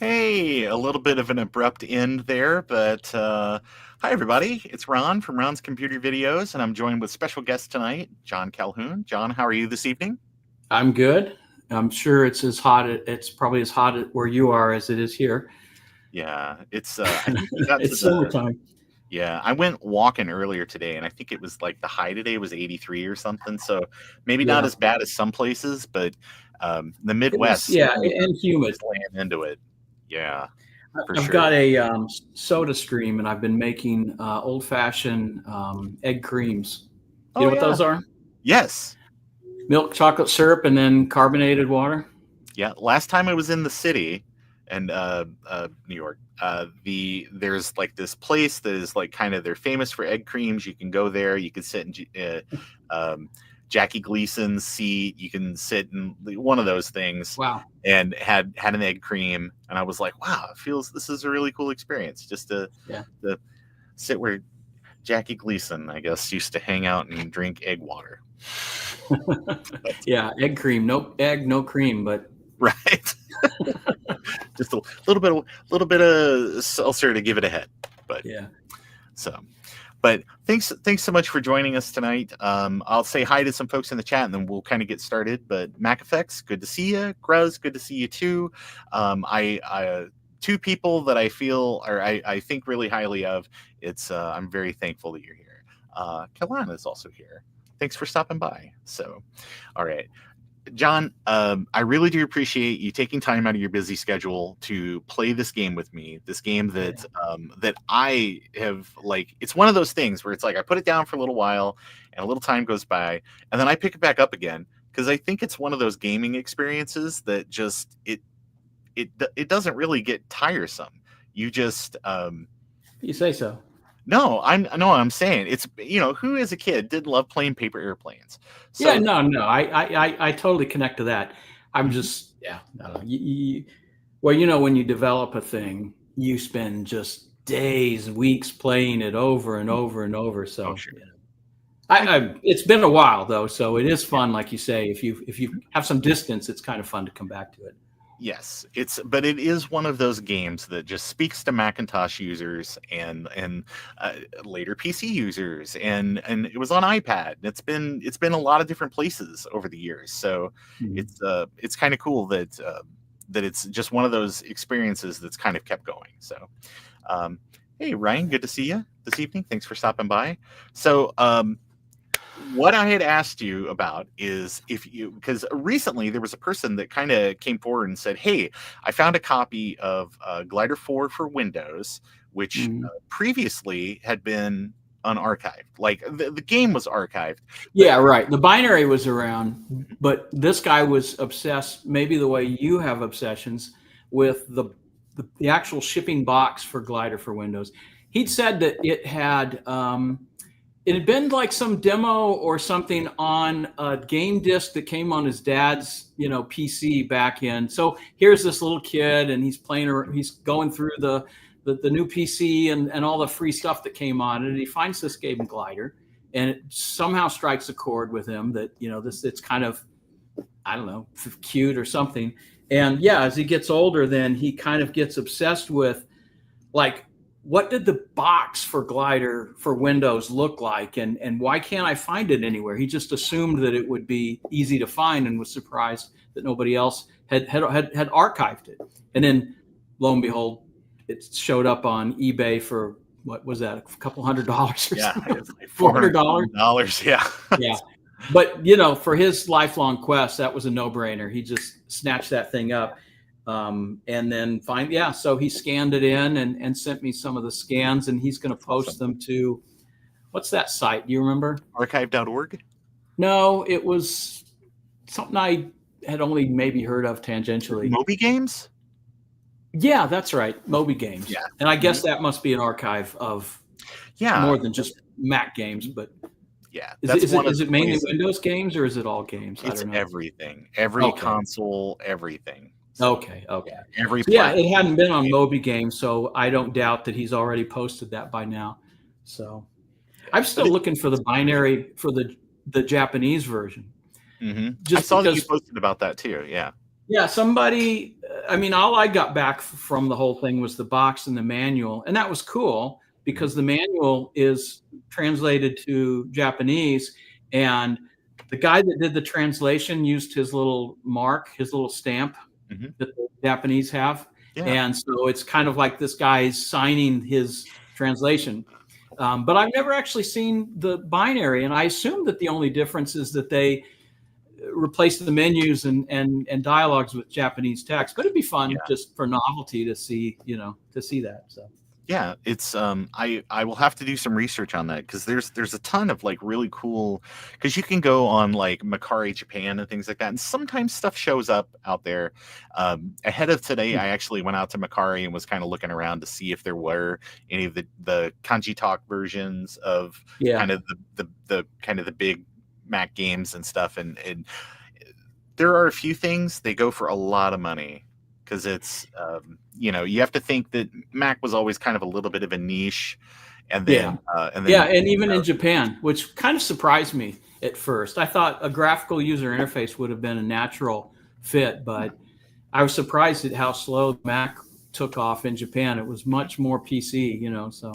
Hey, a little bit of an abrupt end there, but hi everybody. It's Ron from Ron's Computer Videos, and I'm joined with special guest tonight, John Calhoun. John, how are you this evening? I'm good. I'm sure it's as hot. It's probably as hot where you are as it is here. Yeah, it's I think we got to It's the summertime. yeah, I went walking earlier today, and I think it was like the high today was 83 or something. So maybe not Yeah, as bad as some places, but the it was. Midwest Yeah, certainly and humid. is laying into it. Yeah, for I've sure. got a soda stream, and I've been making old-fashioned egg creams. You Oh know what yeah. those are? Yes. Milk, chocolate syrup, and then carbonated water. Yeah, last time I was in the city and New York, there's like this place that is like kind of they're famous for egg creams. You can go there, you can sit in Jackie Gleason's seat, you can sit in one of those things, Wow. and had an egg cream, and I was like, wow, it feels this is a really cool experience just Yeah. to sit where Jackie Gleason, I guess, used to hang out and drink egg water. Yeah, egg cream. No egg, no cream, but Right. Just a little bit of seltzer to give it a head. But yeah. so but thanks so much for joining us tonight. I'll say hi to some folks in the chat and then we'll kind of get started. But Mac Effects, good to see you. Gruz, good to see you too. I two people that I feel or I think really highly of. I'm very thankful that you're here. Calhoun is also here. Thanks for stopping by. So all right. John, I really do appreciate you taking time out of your busy schedule to play this game with me. This game that I have like. It's one of those things where it's like I put it down for a little while, and a little time goes by, and then I pick it back up again because I think it's one of those gaming experiences that just it doesn't really get tiresome. You just You say so. no, I'm saying it's who as a kid didn't love playing paper airplanes. Yeah, So no. I totally connect to that. I'm just, yeah, no. Well, when you develop a thing, you spend just days, weeks playing it over and over and over. oh So, sure. it's been a while though, so it is fun, like you say. If you have some distance, it's kind of fun to come back to it. Yes, but it is one of those games that just speaks to Macintosh users and later PC users, and it was on iPad. It's been a lot of different places over the years, so Mhm. it's kind of cool that it's just one of those experiences that's kind of kept going. So, hey Ryan, good to see you this evening. Thanks for stopping by. So, what I had asked you about is because recently there was a person that kind of came forward and said, "Hey, I found a copy of Glider 4 for Windows, which Mhm. previously had been unarchived. Like the game was archived, but Yeah, right. The binary was around, but this guy was obsessed, maybe the way you have obsessions, with the actual shipping box for Glider for Windows. He'd said that it had been like some demo or something on a game disc that came on his dad's, PC back in. So here's this little kid, and he's going through the new PC and all the free stuff that came on it, and he finds this game Glider, and it somehow strikes a chord with him that it's kind of, I don't know, cute or something. And yeah, as he gets older, then he kind of gets obsessed with, like, what did the box for Glider for Windows look like, and why can't I find it anywhere? He just assumed that it would be easy to find and was surprised that nobody else had archived it. And then, lo and behold, it showed up on eBay for, what was that, a couple $100 or yeah, something? it's like $400. $400. Yeah, Yeah. But for his lifelong quest, that was a no-brainer. He just snatched that thing up, and then so he scanned it in and sent me some of the scans, and he's going to post awesome. them to, what's that site? Do you remember? Archive.org. No, it was something I had only maybe heard of tangentially. Moby Games. Yeah, that's right, Moby Games. Yeah, And I guess that must be an archive of more than just Mac games, but yeah, is it mainly Windows games, or is it all games? I It's don't know. everything, every console, everything. So, Okay. yeah, every Yeah, it platform. hadn't been on Moby Games, so I don't doubt that he's already posted that by now. So I'm still looking for the binary for the Japanese version. I Just saw that you because, posted about that too. Yeah. yeah, somebody I mean, all I got back from the whole thing was the box and the manual, and that was cool because the manual is translated to Japanese, and the guy that did the translation used his little mark, his little stamp Mhm. that the Japanese have, Yeah. and so it's kind of like this guy's signing his translation. But I've never actually seen the binary, and I assume that the only difference is that they replace the menus and dialogues with Japanese text. But it'd be fun Yeah. just for novelty to see, to see that. So Yeah, it's I will have to do some research on that because there's a ton of like really cool because you can go on like Macari Japan and things like that, and sometimes stuff shows up out there. Ahead of today, I actually went out to Macari and was kind of looking around to see if there were any of the kanji talk versions of yeah, kind of the kind of the big Mac games and stuff, and there are a few things they go for a lot of money because it's you have to think that Mac was always kind of a little bit of a niche, and yeah, then and yeah, then and even in Japan, which kind of surprised me at first. I thought a graphical user interface would have been a natural fit, but I was surprised at how slow Mac took off in Japan. It was much more PC, so.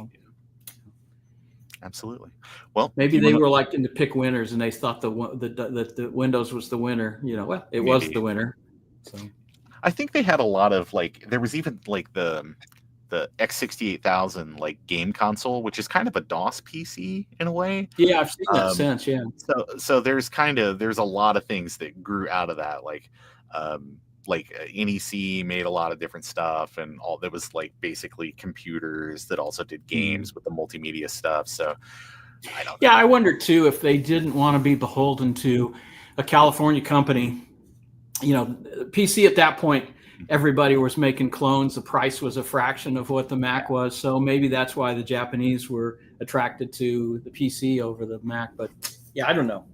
absolutely. Well, Maybe you they want to were like in to pick winners, and they thought the Windows was the winner. Well, it was maybe the winner. So I think they had a lot of like there was even like the X68000 like game console, which is kind of a DOS PC in a way. yeah, I've seen that Um, since. Yeah, so there's a lot of things that grew out of that, like NEC made a lot of different stuff, and all that was like basically computers that also did games with the multimedia stuff. So I don't yeah. know. I wonder too if they didn't want to be beholden to a California company. PC at that point, everybody was making clones. The price was a fraction of what the Mac was, so maybe that's why the Japanese were attracted to the PC over the Mac. But yeah, I don't know.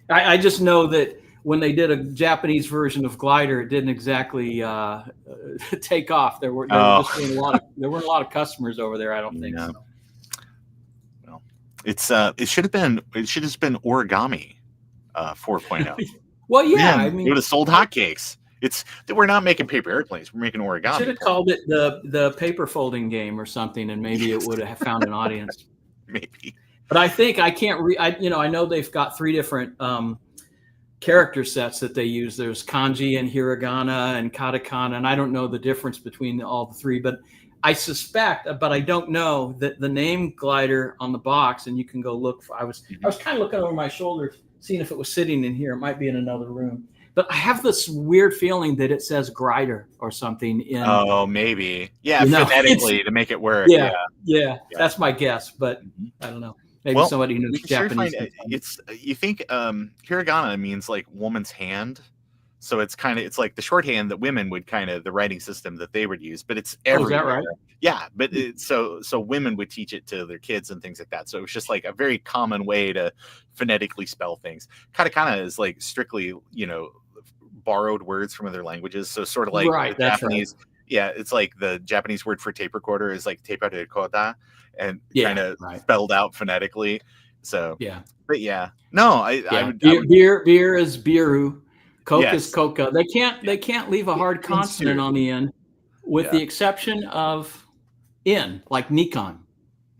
I just know that when they did a Japanese version of Glider, it didn't exactly take off. There were Oh just weren't a lot of customers over there. I don't think no. so. Well, it should have been Origami 4.0. Well, yeah, I Man, it mean, would have sold hotcakes. It's that we're not making paper airplanes. We're making should origami. have called it the paper folding game or something, and maybe it would have found an audience. Maybe. But I think I can't read. I know they've got three different character sets that they use. There's kanji and hiragana and katakana, and I don't know the difference between all the three, but I suspect, but I don't know, that the name Glider on the box, and you can go look. I was kind of looking over my shoulder, seeing if it was sitting in here. It might be in another room, but I have this weird feeling that it says Grider or something in. Oh, maybe. Yeah, phonetically to make it work. Yeah, Yeah. yeah, that's my guess, but I don't know. Maybe Well, somebody who knows we can sure Japanese. find it. It's you think hiragana means like woman's hand. So it's like the shorthand that women would the writing system that they would use, but it's Oh, is that everywhere. right? Yeah, but so women would teach it to their kids and things like that. So it was just like a very common way to phonetically spell things. Katakana is like strictly, borrowed words from other languages. So sort of like Right, the that's Japanese, yeah, it's like the Japanese word for tape recorder is like tape recorder and kind of right. spelled out phonetically. So, Yeah. but yeah, no, I would, Beer is biru, Coke yes, is coca. They can't leave a hard consonant on the end, with the exception of in, like Nikon.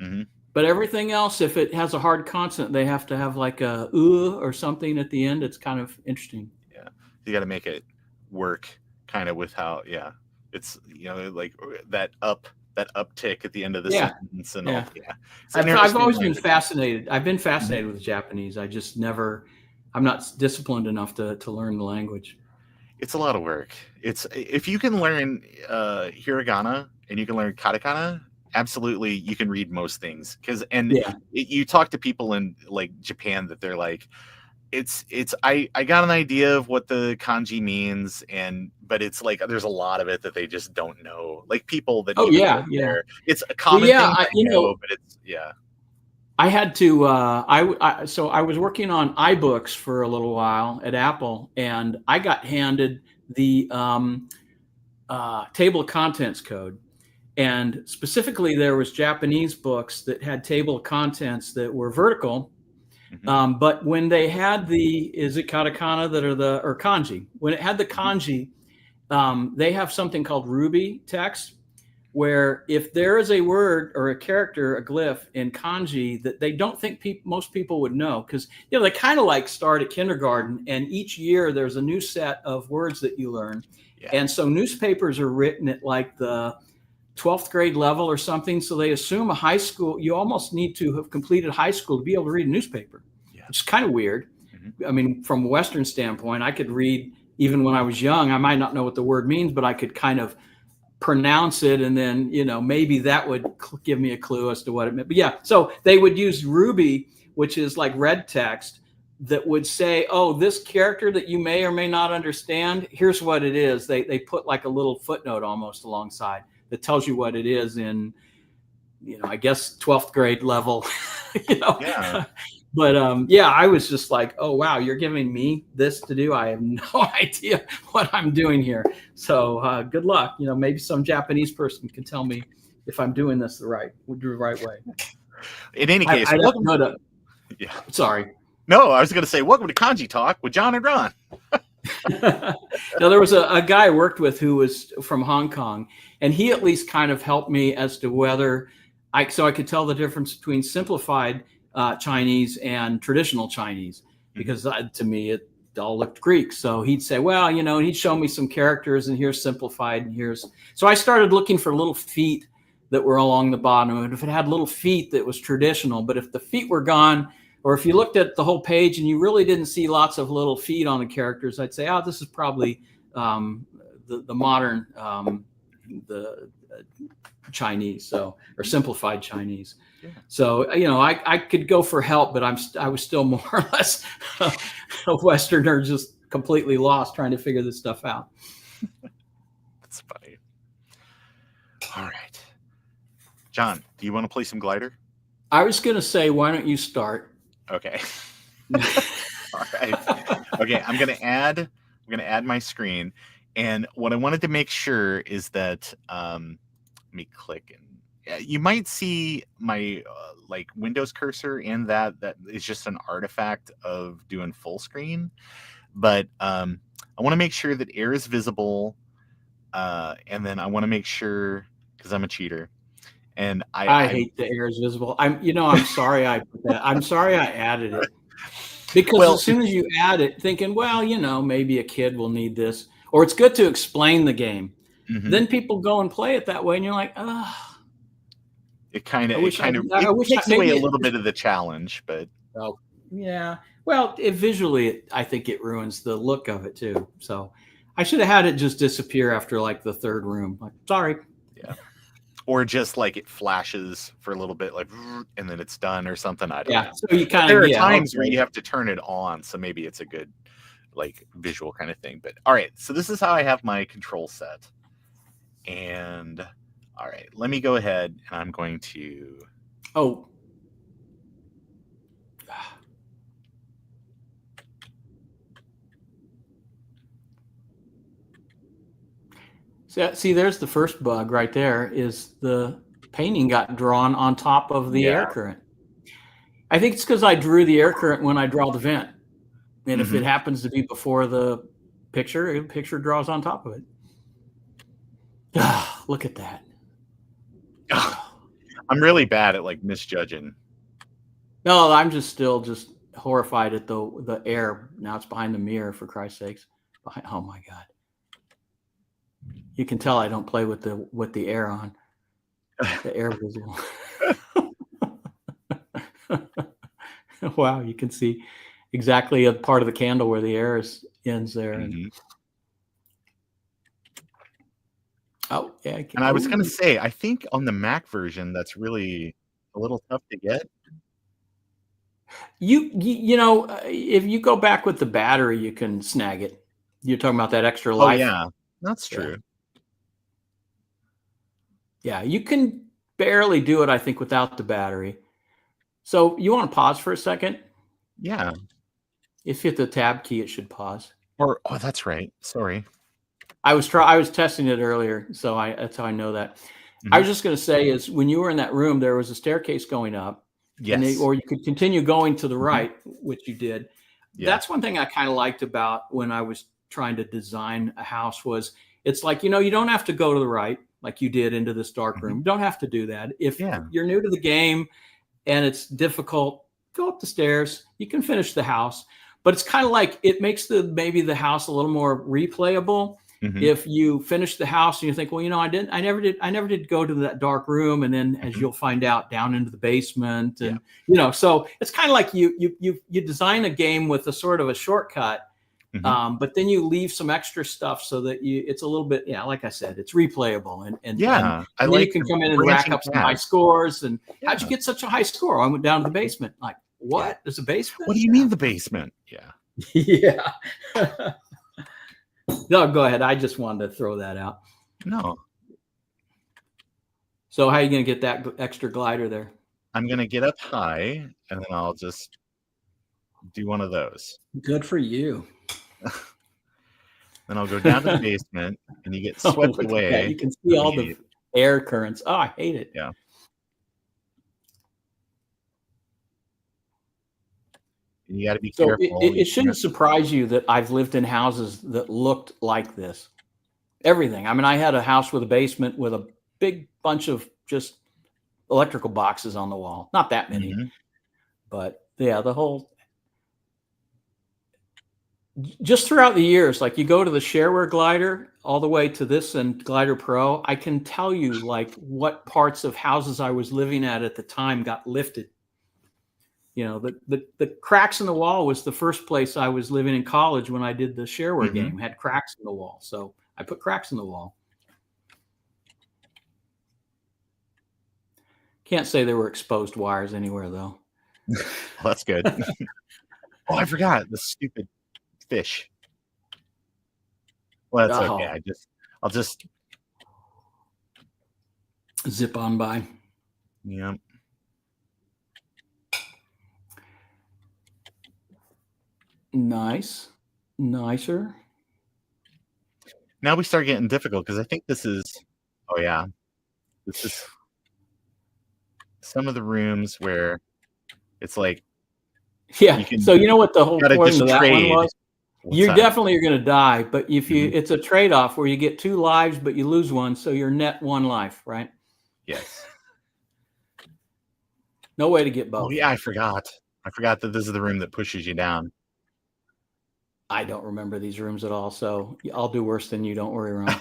Mm-hmm. But everything else, if it has a hard consonant, they have to have like a or something at the end. It's kind of interesting. Yeah, you got to make it work kind of with how, it's like that uptick at the end of the sentence and all. Yeah, I've always been fascinated. I've been fascinated with Japanese. I just never. I'm not disciplined enough to learn the language. It's a lot of work. It's if you can learn hiragana and you can learn katakana, absolutely you can read most things. You talk to people in like Japan that they're like, I got an idea of what the kanji means, but it's like there's a lot of it that they just don't know. Like people that there. It's a common thing I know, but it's I had to. So I was working on iBooks for a little while at Apple, and I got handed the table of contents code, and specifically there was Japanese books that had table of contents that were vertical. But when they had is it katakana that are or kanji? When it had the kanji, they have something called Ruby text, where if there is a word or a character, a glyph in kanji that they don't think most people would know, because they kind of like start at kindergarten, and each year there's a new set of words that you learn. Yeah. And so newspapers are written at like the 12th grade level or something. So they assume a high school, you almost need to have completed high school to be able to read a newspaper. Yeah. It's kind of weird. I mean, from a Western standpoint, I could read, even when I was young, I might not know what the word means, but I could kind of pronounce it, and then maybe that would give me a clue as to what it meant. But yeah, so they would use Ruby, which is like red text, that would say, oh, this character that you may or may not understand, here's what it is. They put like a little footnote almost alongside that tells you what it is in, I guess 12th grade level. Yeah. But yeah, I was just like, oh, wow, you're giving me this to do? I have no idea what I'm doing here. So good luck. Maybe some Japanese person can tell me if I'm doing this the right way. In any case, yeah. Sorry. No, I was going to say, welcome to Kanji Talk with John and Ron. Now, there was a guy I worked with who was from Hong Kong, and he at least kind of helped me as to whether I could tell the difference between simplified Chinese and traditional Chinese, because to me it all looked Greek. So he'd say, well, he'd show me some characters, and here's simplified, and here's. So I started looking for little feet that were along the bottom, and if it had little feet, that was traditional. But if the feet were gone, or if you looked at the whole page and you really didn't see lots of little feet on the characters, I'd say, oh, this is probably the modern the Chinese, or simplified Chinese. Yeah. So I could go for help, but I was still more or less a Westerner, just completely lost trying to figure this stuff out. That's funny. All right, John, do you want to play some Glider? I was going to say, why don't you start? Okay. All right. Okay, I'm gonna add my screen, and what I wanted to make sure is that let me click, and you might see my like Windows cursor in that is just an artifact of doing full screen, but I want to make sure that air is visible, and then I want to make sure, because I'm a cheater. And I hate the air is visible. I'm sorry I put that. I'm sorry I added it, because as soon as you add it, thinking, well, maybe a kid will need this, or it's good to explain the game. Mm-hmm. Then people go and play it that way, and you're like, oh. It takes away a little bit of the challenge, but yeah. Well, visually, I think it ruins the look of it too. So I should have had it just disappear after like the third room. Like, sorry. Yeah. Or just like it flashes for a little bit, like, and then it's done or something. I don't know. So you kind of, there are times where you have to turn it on, so maybe it's a good like visual kind of thing. But all right, so this is how I have my control set. And all right, let me go ahead, and I'm going to. Oh. See, there's the first bug right there, is the painting got drawn on top of the air current. I think it's because I drew the air current when I draw the vent. And if it happens to be before the picture draws on top of it. Look at that. I'm really bad at like misjudging. No, I'm still horrified at the air. Now it's behind the mirror, for Christ's sakes. Oh my God. You can tell I don't play with the air on. The air visual. Wow, you can see exactly a part of the candle where the air ends there. Mm-hmm. Oh, yeah. And I was going to say, I think on the Mac version, that's really a little tough to get. If you go back with the battery, you can snag it. You're talking about that extra life. Oh, yeah, that's true. Yeah, you can barely do it, I think, without the battery. So you want to pause for a second? Yeah. If you hit the tab key, it should pause. Oh, that's right. Sorry. I was testing it earlier, so that's how I know that. Mm-hmm. I was just going to say is when you were in that room, there was a staircase going up. Yes. Or you could continue going to the right, which you did. Yeah. That's one thing I kind of liked about when I was trying to design a house was It's like, you don't have to go to the right like you did into this dark room. You don't have to do that. If you're new to the game and it's difficult, go up the stairs. You can finish the house. But it's kind of like it makes maybe the house a little more replayable. If you finish the house and you think, well, I never did go to that dark room, and then as you'll find out, down into the basement, and so it's kind of like you design a game with a sort of a shortcut, but then you leave some extra stuff so that it's a little bit, like I said, it's replayable, and then you can come in and rack up some high scores. And how'd you get such a high score? I went down to the basement. Like, what? There's a basement? What do you mean the basement? Yeah. No, go ahead. I just wanted to throw that out. No. So how are you going to get that extra glider there? I'm going to get up high, and then I'll just do one of those. Good for you. Then I'll go down to the basement, and you get swept away. You can see all the air currents. Oh, I hate it. Yeah. You got to be careful. It shouldn't surprise you that I've lived in houses that looked like this. Everything. I mean, I had a house with a basement with a big bunch of just electrical boxes on the wall. Not that many, but yeah, the whole. Just throughout the years, like you go to the shareware glider all the way to this and Glider Pro, I can tell you like what parts of houses I was living at the time got lifted. The cracks in the wall was the first place I was living in college when I did the shareware game, had cracks in the wall. So I put cracks in the wall. Can't say there were exposed wires anywhere though. Well, that's good. Oh, I forgot the stupid fish. Well, that's okay. I'll just zip on by. Yeah. Nicer. Now we start getting difficult because I think this is. Oh yeah, this is some of the rooms where it's like. Yeah. So you know what the whole point of that one was? You definitely are going to die, but if it's a trade-off where you get 2 lives, but you lose 1, so you're net 1 life, right? Yes. No way to get both. Oh yeah, I forgot that this is the room that pushes you down. I don't remember these rooms at all, so I'll do worse than you. Don't worry, Ron.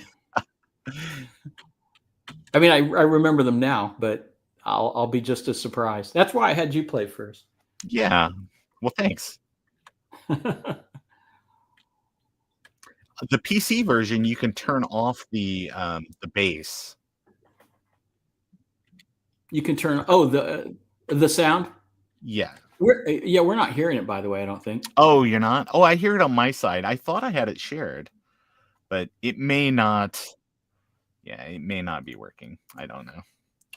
I mean, I remember them now, but I'll be just as surprised. That's why I had you play first. Yeah. Well, thanks. The PC version, you can turn off the bass. You can turn the sound. Yeah. We're not hearing it, by the way, I don't think. Oh, you're not? Oh, I hear it on my side. I thought I had it shared, but it may not. Yeah, it may not be working. I don't know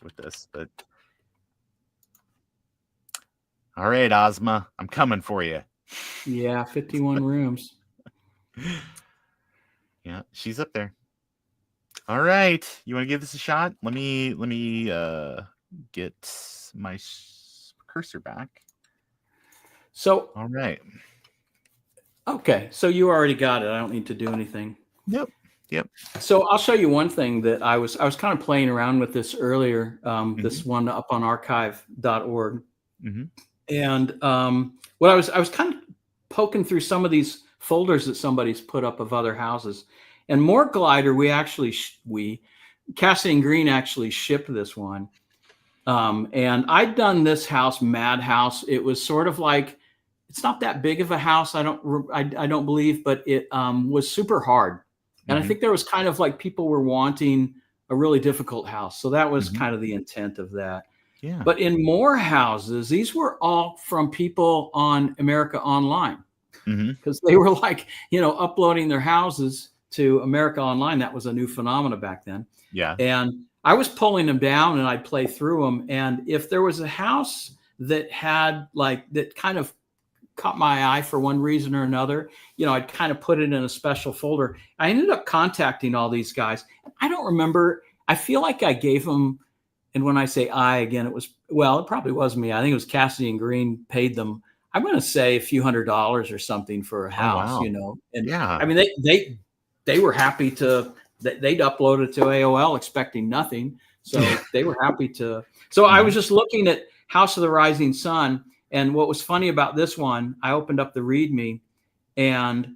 with this, but all right, Ozma, I'm coming for you. Yeah, 51 rooms. Yeah, she's up there. All right, you want to give this a shot? Let me get my cursor back. So, all right. Okay, so you already got it. I don't need to do anything. Yep. So I'll show you one thing that I was kind of playing around with this earlier. This one up on archive.org, and what I was kind of poking through some of these folders that somebody's put up of other houses, and More Glider. Cassidy and Green actually shipped this one, and I'd done this house, Madhouse. It was sort of like. It's not that big of a house, I don't believe, but it was super hard. And I think there was kind of like people were wanting a really difficult house. So that was kind of the intent of that. Yeah. But in more houses, these were all from people on America Online because they were like, uploading their houses to America Online. That was a new phenomenon back then. Yeah. And I was pulling them down and I'd play through them. And if there was a house that had that kind of caught my eye for one reason or another, I'd kind of put it in a special folder. I ended up contacting all these guys. I don't remember. I feel like I gave them, and when I say I again, it probably was me. I think it was Cassidy and Green paid them. I'm going to say a few $100s or something for a house, wow. And yeah. I mean, they were happy to they'd upload it to AOL expecting nothing. So they were happy to. So I was just looking at House of the Rising Sun. And what was funny about this one, I opened up the README, and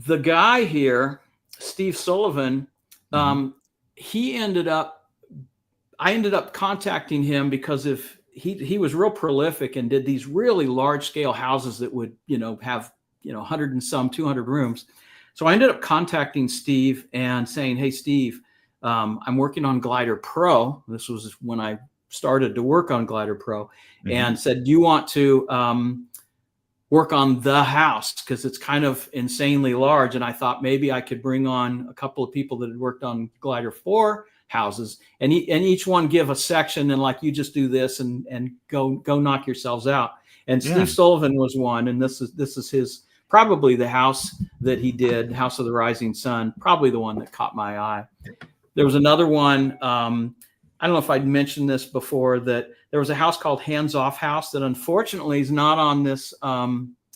the guy here, Steve Sullivan, I ended up contacting him because he was real prolific and did these really large scale houses that would, have, 100 and some 200 rooms. So I ended up contacting Steve and saying, hey, Steve, I'm working on Glider Pro. This was when I started to work on Glider Pro, and said, do you want to work on the house? Because it's kind of insanely large. And I thought maybe I could bring on a couple of people that had worked on Glider 4 houses, and each one give a section, and like, you just do this and go knock yourselves out. And Steve Sullivan was one, and this is his, probably the house that he did, House of the Rising Sun, probably the one that caught my eye. There was another one, I don't know if I'd mentioned this before, that there was a house called Hands Off House that unfortunately is not on this,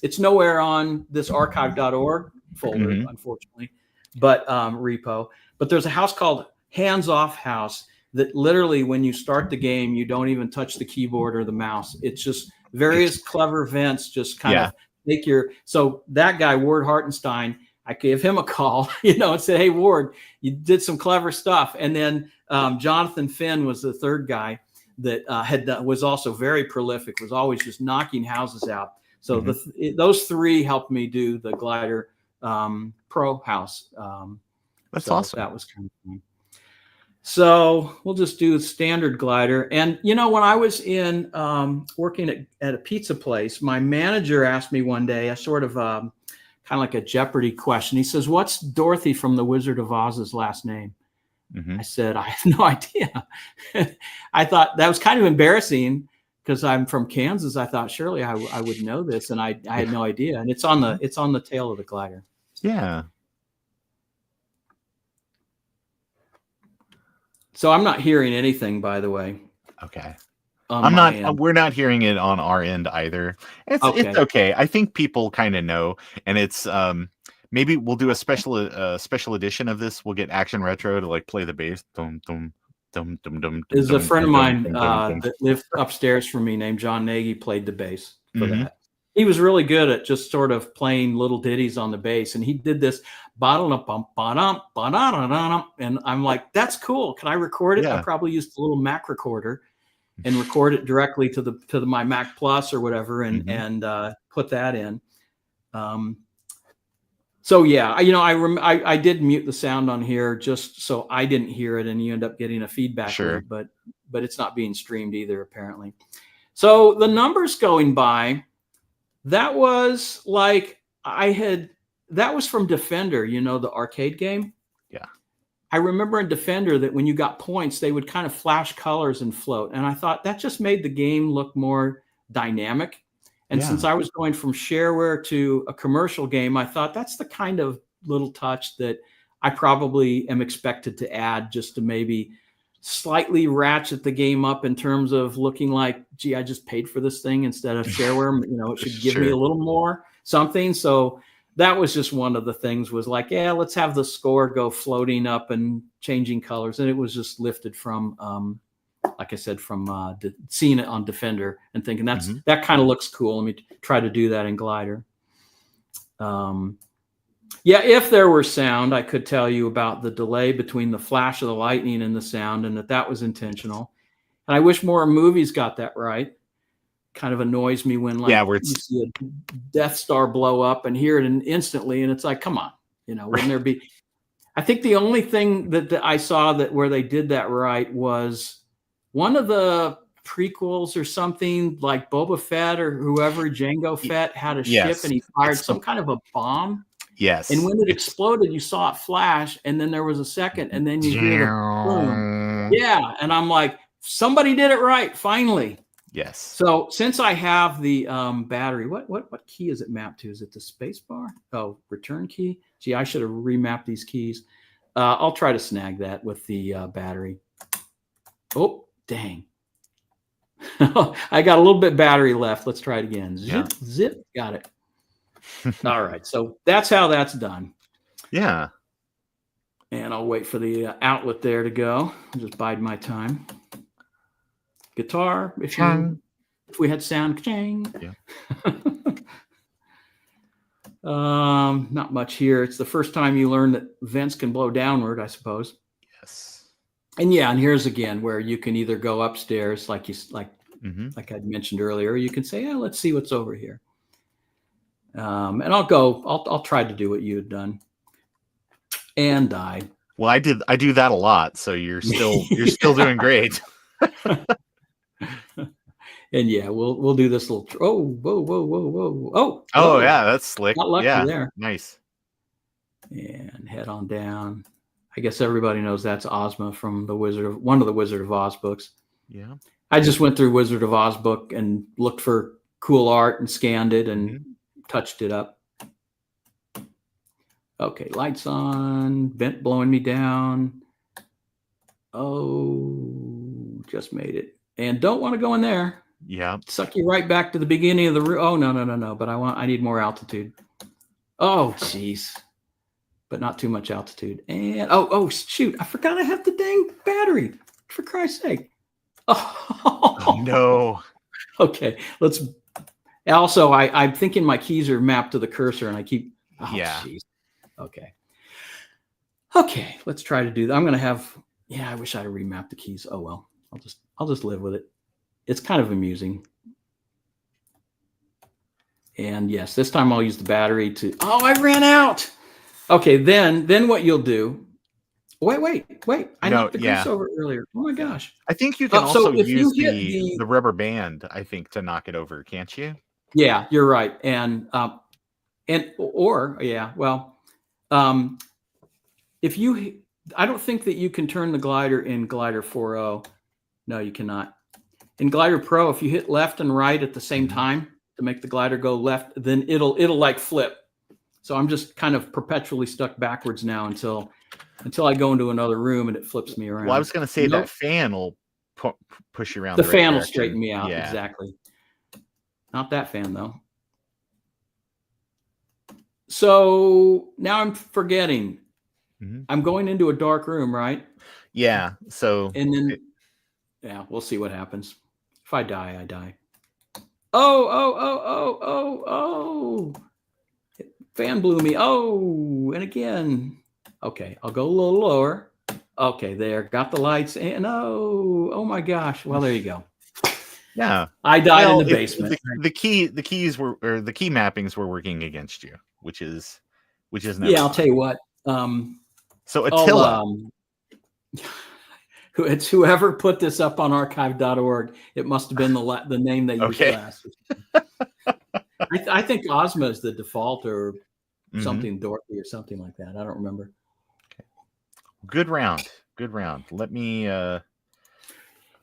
it's nowhere on this archive.org folder, unfortunately, but repo. But there's a house called Hands Off House that literally, when you start the game, you don't even touch the keyboard or the mouse. It's just various clever vents, just kind of make your, so that guy, Ward Hartenstein, I gave him a call, and said, hey, Ward, you did some clever stuff. And then Jonathan Finn was the third guy that was also very prolific, was always just knocking houses out. So those three helped me do the Glider Pro house. That's awesome. That was kind of fun. So we'll just do standard Glider. And, when I was in working at a pizza place, my manager asked me one day, a sort of kind of like a Jeopardy question. He says, what's Dorothy from The Wizard of Oz's last name? I said, I have no idea. I thought that was kind of embarrassing because I'm from Kansas. I thought surely I would know this, and I had no idea. And it's on the tail of the Glider. Yeah. So I'm not hearing anything, by the way. Okay. We're not hearing it on our end either. It's okay. I think people kind of know, and it's maybe we'll do a special edition of this. We'll get Action Retro to like play the bass. Dum dum dum dum dum. There's a friend of mine that lived upstairs from me named John Nagy, played the bass for that. He was really good at just sort of playing little ditties on the bass, and he did this and I'm like, that's cool. Can I record it? Yeah. I probably used a little Mac recorder and record it directly to my Mac Plus or whatever, and put that in. So yeah, I did mute the sound on here just so I didn't hear it, and you end up getting a feedback loop, but it's not being streamed either, apparently. So the numbers going by, that was like that was from Defender, the arcade game. Yeah. I remember in Defender that when you got points, they would kind of flash colors and float. And I thought that just made the game look more dynamic. And since I was going from shareware to a commercial game, I thought that's the kind of little touch that I probably am expected to add, just to maybe slightly ratchet the game up in terms of looking like, gee, I just paid for this thing instead of shareware. It should give me a little more something. So that was just one of the things, was like, yeah, let's have the score go floating up and changing colors. And it was just lifted from, like I said, from seeing it on Defender and thinking that kind of looks cool. Let me try to do that in Glider. Yeah, if there were sound, I could tell you about the delay between the flash of the lightning and the sound, and that was intentional. And I wish more movies got that right. Kind of annoys me when you see a Death Star blow up and hear it instantly, and it's like, come on, wouldn't there be? I think the only thing that I saw where they did that right was one of the prequels or something, like Boba Fett or whoever, Jango Fett, had a ship and he fired some kind of a bomb. Yes. And when it exploded, you saw it flash, and then there was a second, and then you hear the boom. Yeah, and I'm like, somebody did it right, finally. Yes. So since I have the battery, what key is it mapped to? Is it the space bar? Oh, return key. Gee, I should have remapped these keys. I'll try to snag that with the battery. Oh, dang. I got a little bit battery left. Let's try it again. Zip. Got it. All right. So that's how that's done. Yeah. And I'll wait for the outlet there to go. I'll just bide my time. Guitar, if we had sound, chang. Yeah. Not much here. It's the first time you learn that vents can blow downward, I suppose. Yes. And yeah, and here's again where you can either go upstairs, like I'd mentioned earlier, or you can say, "Yeah, let's see what's over here." And I'll try to do what you had done, and died. Well, I do that a lot, so you're still doing great. And yeah, we'll do this little. Whoa! Oh yeah, that's slick. Not lucky there. Nice. And head on down. I guess everybody knows that's Ozma from one of the Wizard of Oz books. Yeah. I just went through Wizard of Oz book and looked for cool art and scanned it and touched it up. Okay, lights on, vent blowing me down. Oh, just made it. And don't want to go in there. Yeah. Suck you right back to the beginning of the room. Oh, no. But I need more altitude. Oh, jeez. But not too much altitude. And oh, shoot. I forgot I have the dang battery. For Christ's sake. Oh no. Okay, let's. Also, I'm thinking my keys are mapped to the cursor, and I keep. Oh, yeah. Geez. Okay. Let's try to do that. I'm gonna have. Yeah, I wish I'd remapped the keys. Oh well. I'll just live with it. It's kind of amusing. And yes, this time I'll use the battery to. Oh, I ran out. Okay, then what you'll do. Wait. I knocked the grease over earlier. Oh my gosh. I think you can also use the rubber band, I think, to knock it over, can't you? Yeah, you're right. If you, I don't think that you can turn the glider in Glider 4.0. No, you cannot. In Glider Pro, if you hit left and right at the same time to make the glider go left, then it'll like flip. So I'm just kind of perpetually stuck backwards now until I go into another room and it flips me around. Well, I was going to say that fan will push you around. The fan will straighten me out. Yeah. Exactly. Not that fan though. So now I'm forgetting. I'm going into a dark room, right? Yeah. So. And then, we'll see what happens. If I die, I die. Oh. Fan blew me. Oh, and again. Okay, I'll go a little lower. Okay, there. Got the lights. And oh my gosh. Well, there you go. Yeah. I died in the basement. The key mappings were working against you, which is never I'll tell you what. So Attila. It's whoever put this up on archive.org. It must have been the name they used last. I think Ozma is the default or something, Dorothy or something like that. I don't remember. Okay. Good round. Let me. You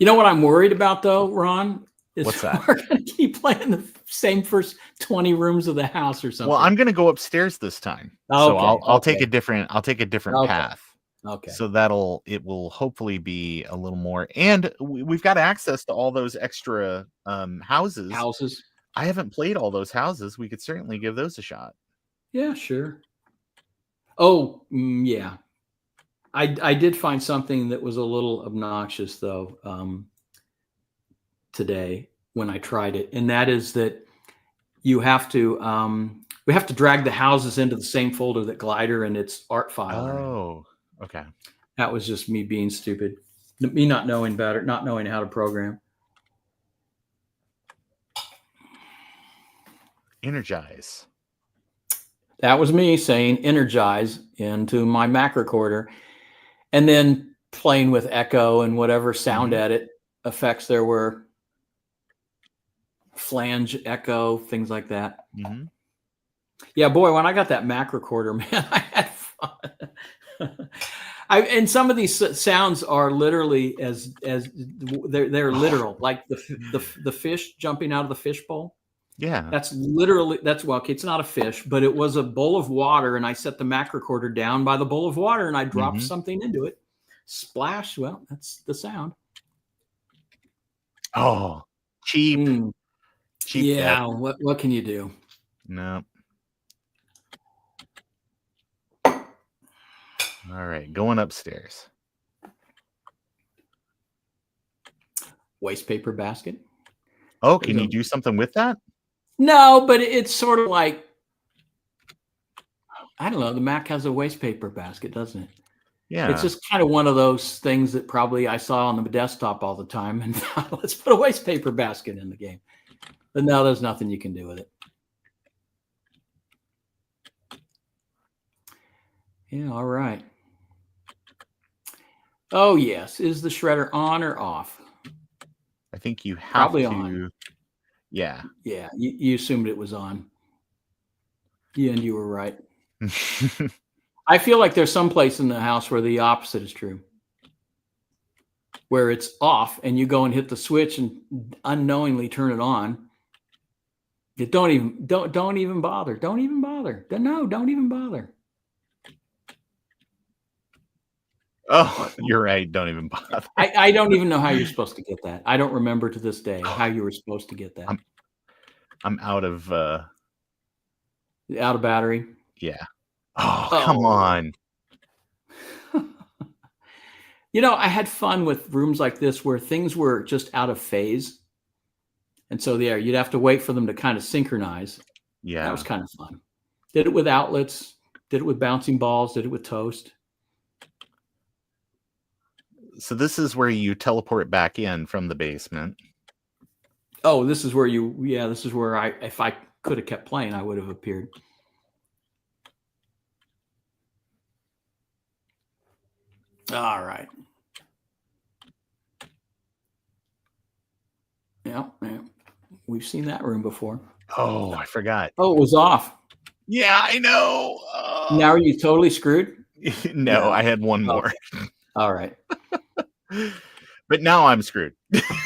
know what I'm worried about though, Ron? Is what's that? We're going to keep playing the same first 20 rooms of the house or something. Well, I'm going to go upstairs this time, so I'll take a different path. Okay. So it will hopefully be a little more, and we've got access to all those extra houses. I haven't played all those houses. We could certainly give those a shot. Yeah, sure. Oh, yeah. I did find something that was a little obnoxious though today when I tried it, and that is that you have to we have to drag the houses into the same folder that Glider and its art file. Oh, okay. That was just me being stupid, me not knowing better, not knowing how to program. Energize. That was me saying energize into my Mac recorder and then playing with echo and whatever sound edit effects there were. Flange, echo, things like that. Yeah, boy, when I got that Mac recorder, man, I had fun. And some of these sounds are literally as they're literal, like the fish jumping out of the fishbowl. Yeah, that's okay, it's not a fish, but it was a bowl of water, and I set the Mac recorder down by the bowl of water, and I dropped something into it. Splash. Well, that's the sound. Oh, cheap. Yeah. What can you do? No. All right, going upstairs. Waste paper basket. Oh, can you do something with that? No, but it's sort of like, I don't know. The Mac has a waste paper basket, doesn't it? Yeah. It's just kind of one of those things that probably I saw on the desktop all the time, and let's put a waste paper basket in the game. But no, there's nothing you can do with it. Yeah, all right. Oh, yes. Is the shredder on or off? I think you have Probably to. On. Yeah. Yeah, you assumed it was on. Yeah, and you were right. I feel like there's some place in the house where the opposite is true, where it's off and you go and hit the switch and unknowingly turn it on. You don't even bother. Don't even bother. No, don't even bother. Oh, you're right. Don't even bother. I don't even know how you're supposed to get that. I don't remember to this day how you were supposed to get that. I'm out of battery. Yeah. Oh, come on. I had fun with rooms like this where things were just out of phase. And so there, you'd have to wait for them to kind of synchronize. Yeah. That was kind of fun. Did it with outlets, did it with bouncing balls, did it with toast. So this is where you teleport back in from the basement. Oh, this is where this is where if I could have kept playing, I would have appeared. All right. Yeah. We've seen that room before. Oh, I forgot. Oh, it was off. Yeah, I know. Now are you totally screwed? No, I had one more. All right. But now I'm screwed.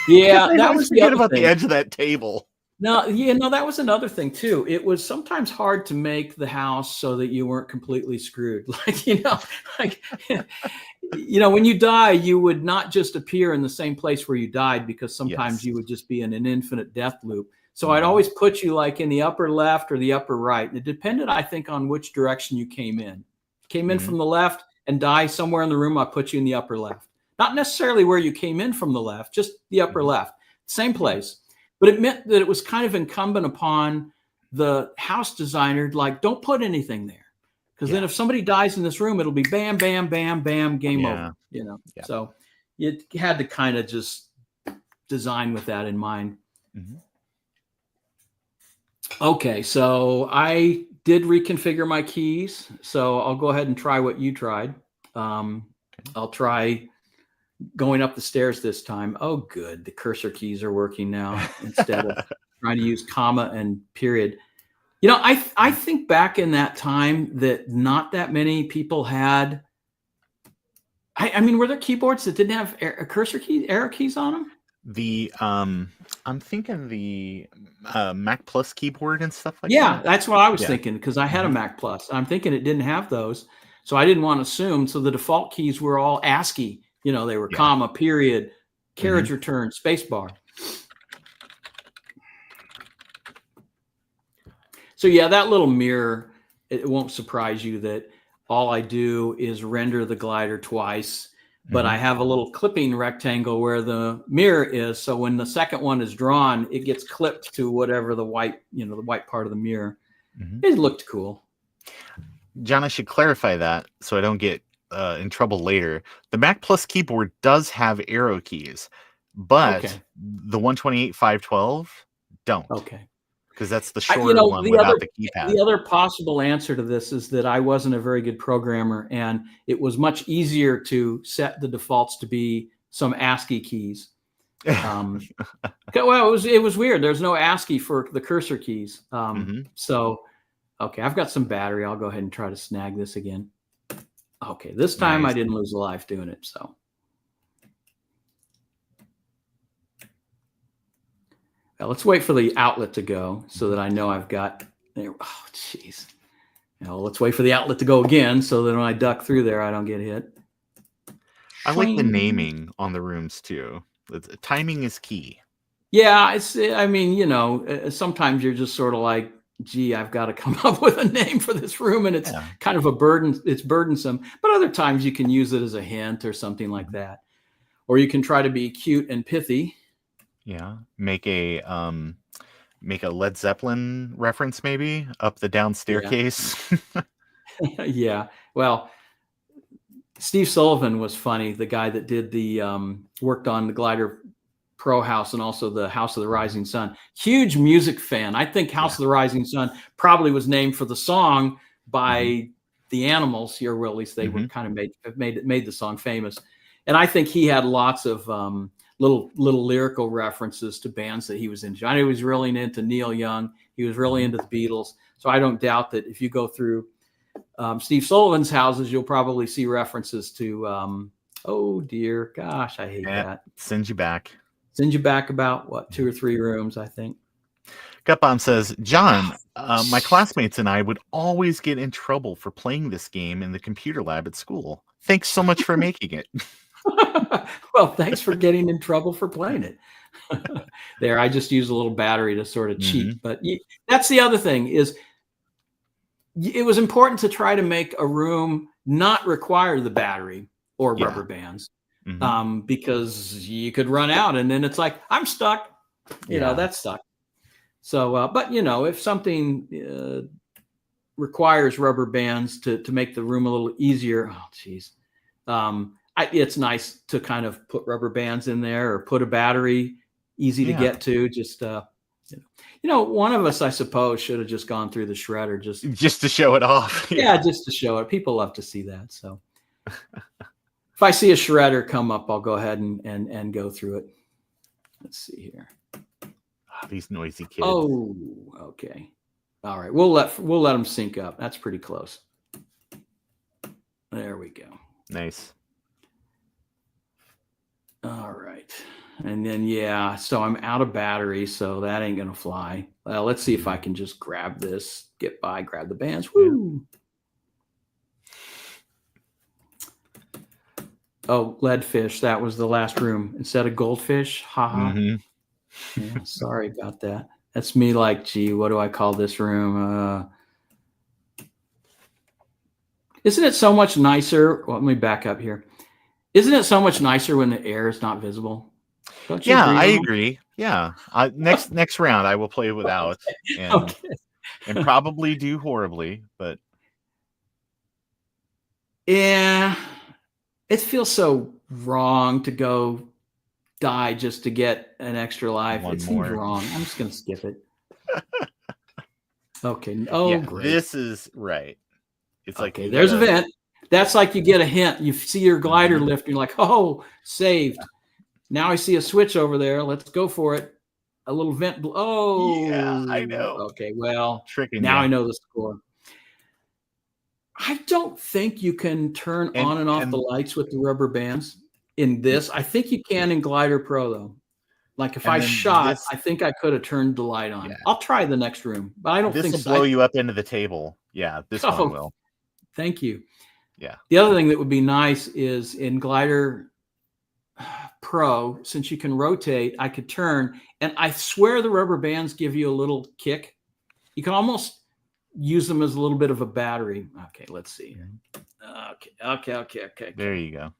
Yeah, that was forget about the edge of that table. No, that was another thing too. It was sometimes hard to make the house so that you weren't completely screwed. When you die, you would not just appear in the same place where you died, because sometimes you would just be in an infinite death loop. So I'd always put you like in the upper left or the upper right. And it depended, I think, on which direction you came in. Came in from the left and die somewhere in the room, I put you in the upper left. Not necessarily where you came in from the left, just the upper left. Same place. But it meant that it was kind of incumbent upon the house designer, like, don't put anything there. Because then if somebody dies in this room, it'll be bam, bam, bam, bam, game over. So you had to kind of just design with that in mind. Okay, so I did reconfigure my keys. So I'll go ahead and try what you tried. I'll try going up the stairs this time. Oh, good. The cursor keys are working now instead of trying to use comma and period. I think back in that time that not that many people had. I mean, were there keyboards that didn't have cursor keys, arrow keys on them? I'm thinking the Mac Plus keyboard and stuff like that. Yeah, that's what I was thinking, because I had a Mac Plus. I'm thinking it didn't have those, so I didn't want to assume. So the default keys were all ASCII. They were comma, period, carriage return, space bar. So yeah, that little mirror, it won't surprise you that all I do is render the glider twice, but I have a little clipping rectangle where the mirror is. So when the second one is drawn, it gets clipped to whatever the white, the white part of the mirror. It looked cool. John, I should clarify that so I don't get in trouble later. The Mac Plus keyboard does have arrow keys, but the 128/512 don't. Okay. Because that's the shorter one without the keypad. The other possible answer to this is that I wasn't a very good programmer, and it was much easier to set the defaults to be some ASCII keys. Well, it was weird. There's no ASCII for the cursor keys. So, okay, I've got some battery. I'll go ahead and try to snag this again. Okay, this time I didn't lose a life doing it. So, now let's wait for the outlet to go so that I know I've got there. Oh, jeez. Now let's wait for the outlet to go again so that when I duck through there, I don't get hit. I like the naming on the rooms too. Timing is key. Yeah, I mean, sometimes you're just sort of like, gee, I've got to come up with a name for this room, and it's kind of a burden. It's burdensome, but other times you can use it as a hint or something like that. Or you can try to be cute and pithy. Yeah. Make a Led Zeppelin reference, maybe up the down staircase. Yeah. Well, Steve Sullivan was funny. The guy that did the worked on the Glider Pro House and also the House of the Rising Sun. Huge music fan. I think House of the Rising Sun probably was named for the song by the Animals here. Well, at least they were kind of made the song famous. And I think he had lots of little lyrical references to bands that he was into. I know he was really into Neil Young. He was really into the Beatles. So I don't doubt that if you go through Steve Sullivan's houses, you'll probably see references to, oh dear, gosh, I hate that. Send you back. Send you back about, what, 2 or 3 rooms, I think. Gut Bomb says, John, my classmates and I would always get in trouble for playing this game in the computer lab at school. Thanks so much for making it. Well, thanks for getting in trouble for playing it. There, I just used a little battery to sort of cheat. But that's the other thing is it was important to try to make a room not require the battery or rubber bands because you could run out and then it's like, I'm stuck. You know, that's stuck. So, but, you know, if something requires rubber bands to make the room a little easier, oh, geez. It's nice to kind of put rubber bands in there or put a battery easy to get to. Just, you know, one of us, I suppose, should have just gone through the shredder just to show it off. Yeah, just to show it. People love to see that. So if I see a shredder come up, I'll go ahead and go through it. Let's see here. Oh, these noisy kids. Oh, okay. All right. We'll let them sync up. That's pretty close. There we go. Nice. All right. And then, so I'm out of battery, so that ain't going to fly. Well, let's see if I can just grab this, get by, grab the bands. Woo! Oh, leadfish. That was the last room. Instead of goldfish. Haha. Yeah, sorry about that. That's me like, gee, what do I call this room? Isn't it so much nicer? Well, let me back up here. Isn't it so much nicer when the air is not visible? Don't you agree? I agree. Yeah. Next round, I will play without and probably do horribly, but yeah, it feels so wrong to go die just to get an extra life. It seems wrong. I'm just gonna skip it. Okay. Oh, great. This is right. It's like there's a vent. That's like you get a hint. You see your glider lift, and you're like, oh, saved. Now I see a switch over there. Let's go for it. A little vent. Oh, yeah, I know. Okay, well, tricking. Now I know the score. I don't think you can turn on and off the lights with the rubber bands in this. I think you can in Glider Pro though. Like if I shot, I think I could have turned the light on. Yeah. I'll try the next room, but I don't think this will blow you up into the table. Yeah, this one will. Thank you. Yeah. The other thing that would be nice is in Glider Pro, since you can rotate, I could turn, and I swear the rubber bands give you a little kick. You can almost use them as a little bit of a battery. Okay, let's see. Okay. There you go.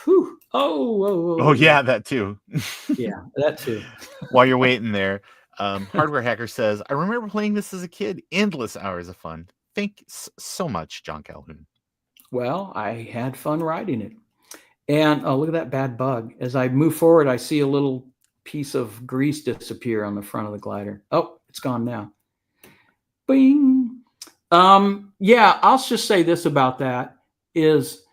Whew. Oh, yeah, that too. Yeah, that too. While you're waiting there, Hardware Hacker says, I remember playing this as a kid. Endless hours of fun. Thanks so much, John Calhoun. Well, I had fun writing it. And oh, look at that bad bug. As I move forward, I see a little piece of grease disappear on the front of the glider. Oh, it's gone now. Bing. Yeah, I'll just say this about that is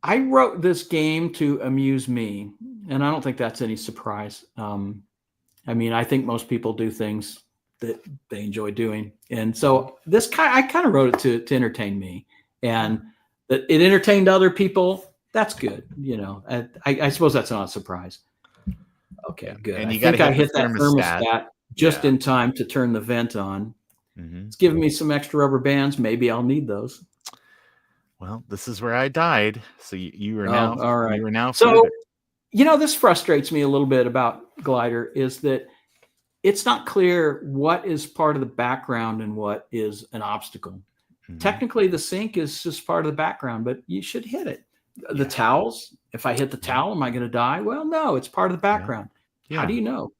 I wrote this game to amuse me, and I don't think that's any surprise. I mean, I think most people do things that they enjoy doing. And so I kind of wrote it to entertain me, and that it entertained other people. That's good. You know, I suppose that's not a surprise. Okay, good. And I think I hit that thermostat just in time to turn the vent on. It's giving me some extra rubber bands. Maybe I'll need those. Well, this is where I died. So you are now. All right. You are now. So, you know, this frustrates me a little bit about Glider is that it's not clear what is part of the background and what is an obstacle. Technically, the sink is just part of the background, but you should hit it. The towels, if I hit the towel, am I going to die? Well, no, it's part of the background. How do you know?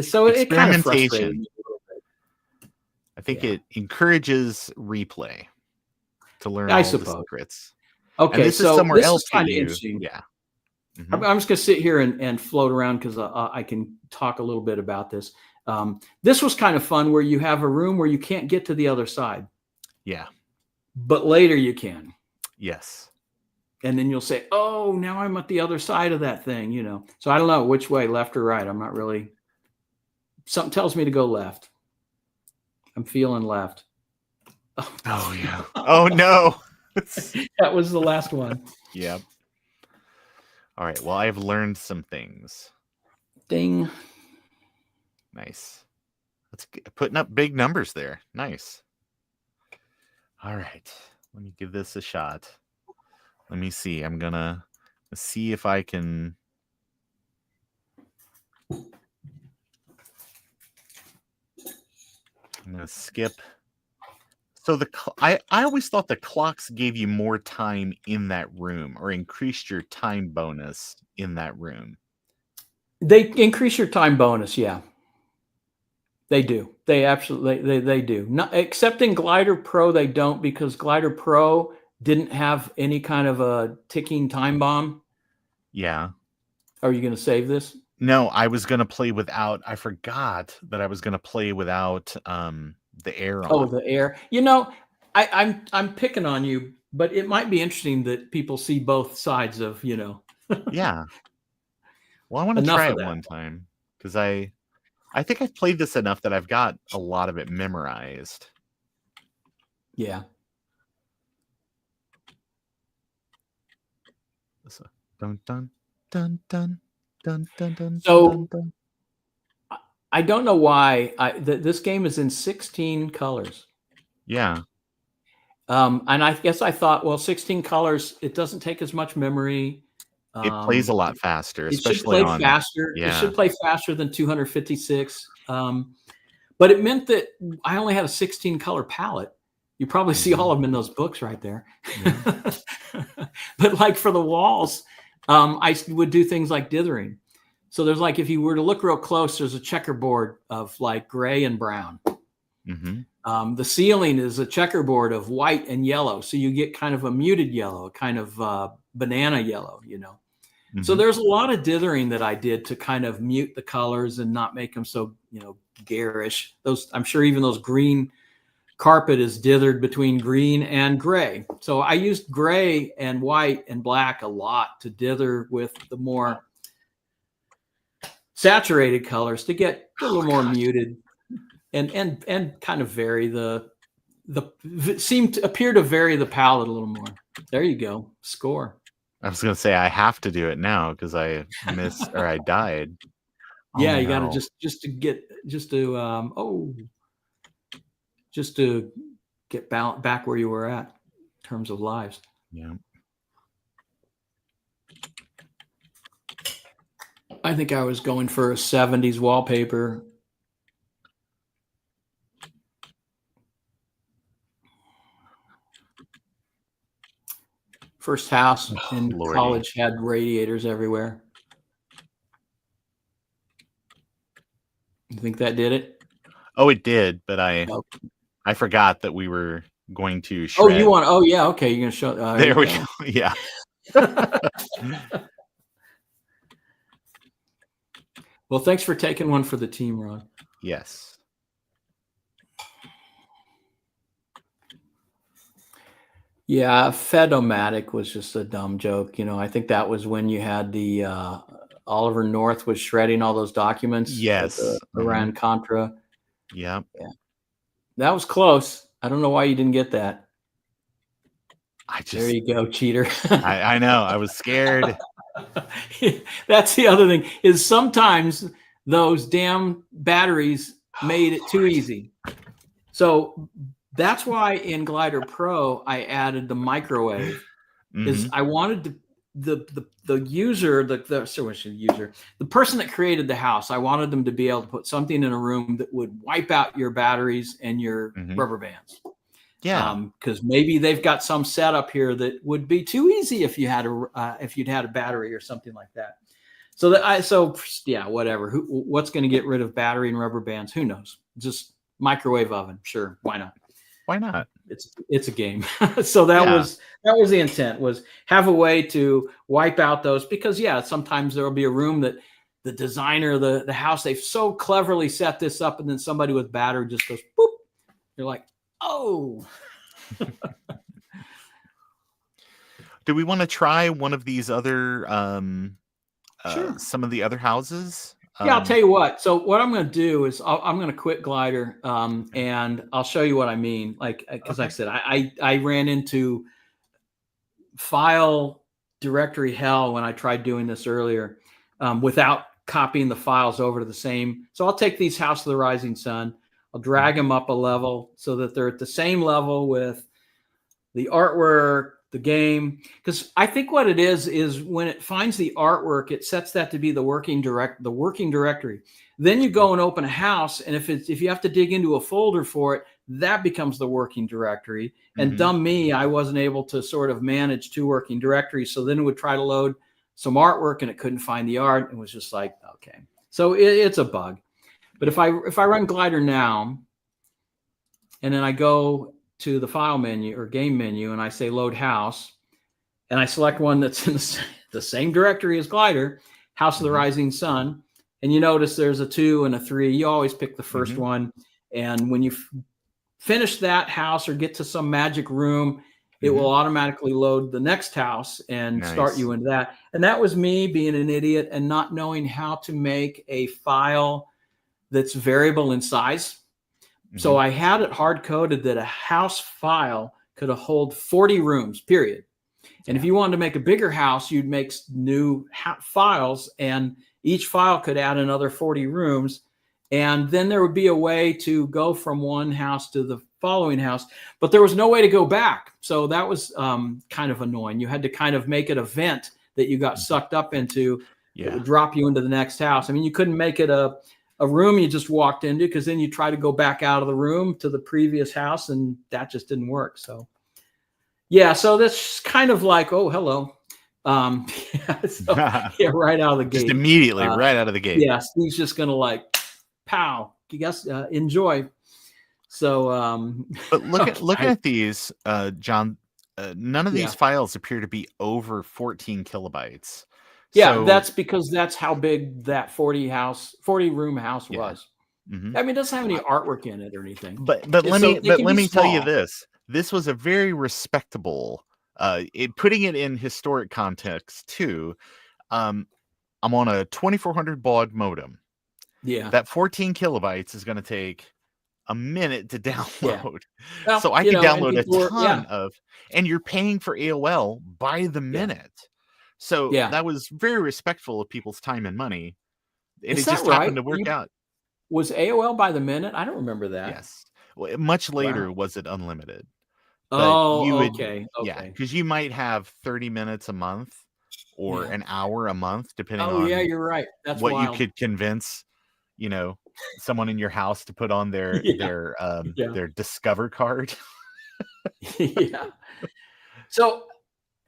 So it kind of frustrated me a little bit. I think it encourages replay to learn I all suppose. the secrets. Okay, and this so is somewhere this else is kind that of you, interesting. yeah. I'm just going to sit here and float around because I can talk a little bit about this. This was kind of fun where you have a room where you can't get to the other side. Yeah. But later you can. Yes. And then you'll say, oh, now I'm at the other side of that thing, you know. So I don't know which way, left or right. I'm not really. Something tells me to go left. I'm feeling left. Oh, yeah. Oh, no. That was the last one. Yeah. All right. Well, I've learned some things. Ding. Nice. Let's putting up big numbers there. Nice. All right. Let me give this a shot. Let me see. I'm going to see if I can. I'm going to skip. So I always thought the clocks gave you more time in that room or increased your time bonus in that room. They increase your time bonus, yeah. They do. They absolutely they do. Not except in Glider Pro, they don't, because Glider Pro didn't have any kind of a ticking time bomb. Yeah. Are you going to save this? No, I was going to play without. I forgot that I was going to play without the air on. Oh, the air. You know, I'm picking on you, but it might be interesting that people see both sides of, you know. Yeah. Well, I want to try it one time because I think I've played this enough that I've got a lot of it memorized. Yeah. So, dun dun dun dun dun dun dun. So dun, dun. I don't know why this game is in 16 colors. Yeah. And I guess I thought, well, 16 colors, it doesn't take as much memory. It plays a lot faster, especially it should play on faster. Yeah. It should play faster than 256. But it meant that I only had a 16 color palette. You probably see all of them in those books right there. Yeah. But like for the walls, I would do things like dithering. So there's like, if you were to look real close, there's a checkerboard of like gray and brown. Mm-hmm. The ceiling is a checkerboard of white and yellow. So you get kind of a muted yellow, a kind of banana yellow, you know. Mm-hmm. So there's a lot of dithering that I did to kind of mute the colors and not make them so, you know, garish. Those, I'm sure even those green carpet is dithered between green and gray. So I used gray and white and black a lot to dither with the more saturated colors to get a little more muted and kind of vary appear to vary the palette a little more. There you go. Score. I was going to say I have to do it now because I missed or I died. Yeah, you got to just to get back where you were at in terms of lives. Yeah. I think I was going for a 70s wallpaper. First house in college had radiators everywhere. You think that did it? Oh, it did, but I forgot that we were going to shred. Oh, you want? Oh, yeah. Okay, you're gonna show. There we go. Yeah. Well, thanks for taking one for the team, Ron. Yes. Yeah, Fedomatic was just a dumb joke. You know, I think that was when you had the Oliver North was shredding all those documents. Yes. Iran Contra. Yep. Yeah. That was close. I don't know why you didn't get that. There you go, cheater. I know. I was scared. That's the other thing, is sometimes those damn batteries made it too easy. So that's why in Glider Pro I added the microwave, is I wanted the user, the person that created the house, I wanted them to be able to put something in a room that would wipe out your batteries and your Mhm. rubber bands. Yeah. Because maybe they've got some setup here that would be too easy if you had if you'd had a battery or something like that. So yeah, whatever. What's going to get rid of battery and rubber bands? Who knows? Just microwave oven, sure, why not? Why not? It's a game. So that Yeah. was the intent, was have a way to wipe out those, because yeah, sometimes there will be a room that the designer of the house, they've so cleverly set this up, and then somebody with battery just goes boop. You're like, oh. Do we want to try one of these other Sure. some of the other houses? Yeah, I'll tell you what. So what I'm going to do is I'm going to quit Glider, and I'll show you what I mean. Like, because like I Okay. said, I ran into file directory hell when I tried doing this earlier, without copying the files over to the same. So I'll take these House of the Rising Sun, I'll drag them up a level so that they're at the same level with the artwork, the game. Because I think what it is when it finds the artwork, it sets that to be the working directory. Then you go and open a house, and if you have to dig into a folder for it, that becomes the working directory. And Mhm. dumb me, I wasn't able to sort of manage 2 working directories. So then it would try to load some artwork, and it couldn't find the art. It was just like, okay. So it's a bug. But if I run Glider now, and then I go to the file menu or game menu, and I say load house, and I select one that's in the same directory as Glider, House of the Mhm. Rising Sun, and you notice there's a 2 and a 3. You always pick the first Mhm. one, and when you finish that house or get to some magic room, it will Mhm. automatically load the next house and start Nice. you into that. And that was me being an idiot and not knowing how to make a file that's variable in size. So Mhm. I had it hard coded that a house file could hold 40 rooms, period. And if Yeah. you wanted to make a bigger house, you'd make new files, and each file could add another 40 rooms. And then there would be a way to go from one house to the following house, but there was no way to go back. So that was kind of annoying. You had to kind of make an event that you got Mhm. sucked up into that Yeah. would drop you into the next house. I mean, you couldn't make it a room you just walked into, because then you try to go back out of the room to the previous house, and that just didn't work. So yeah, so that's kind of like, oh, hello. Yeah, so yeah, right out of the Just gate. immediately Uh, right out of the gate. yeah, Steve's just gonna like, pow. You guys enjoy. So But looking okay, at these, John, none of these yeah, files appear to be over 14 kilobytes. yeah. So That's because that's how big that 40 room house yeah. was. Mhm. I mean, it doesn't have any artwork in it or anything. But It's so it can let be me tell you small. this. This was a very respectable, putting it in historic context too. Um, I'm on a 2400 baud modem. Yeah, That 14 kilobytes is going to take a minute to yeah. download. So Well, I could and download a people were, ton yeah, of, and you're paying for AOL by the yeah, minute. So yeah. that was very respectful of people's time and money. And Is it that just happened right? to work out. Was AOL by the minute? I don't remember that. Yes. Well, much Wow. later was it unlimited. But you Oh, would, okay, yeah, okay. because you might have 30 minutes a month or Yeah. an hour a month, depending Oh, yeah, on you're right. That's what you wild. could convince, you know, someone in your house to put on Yeah, yeah, their Discover card. yeah. So,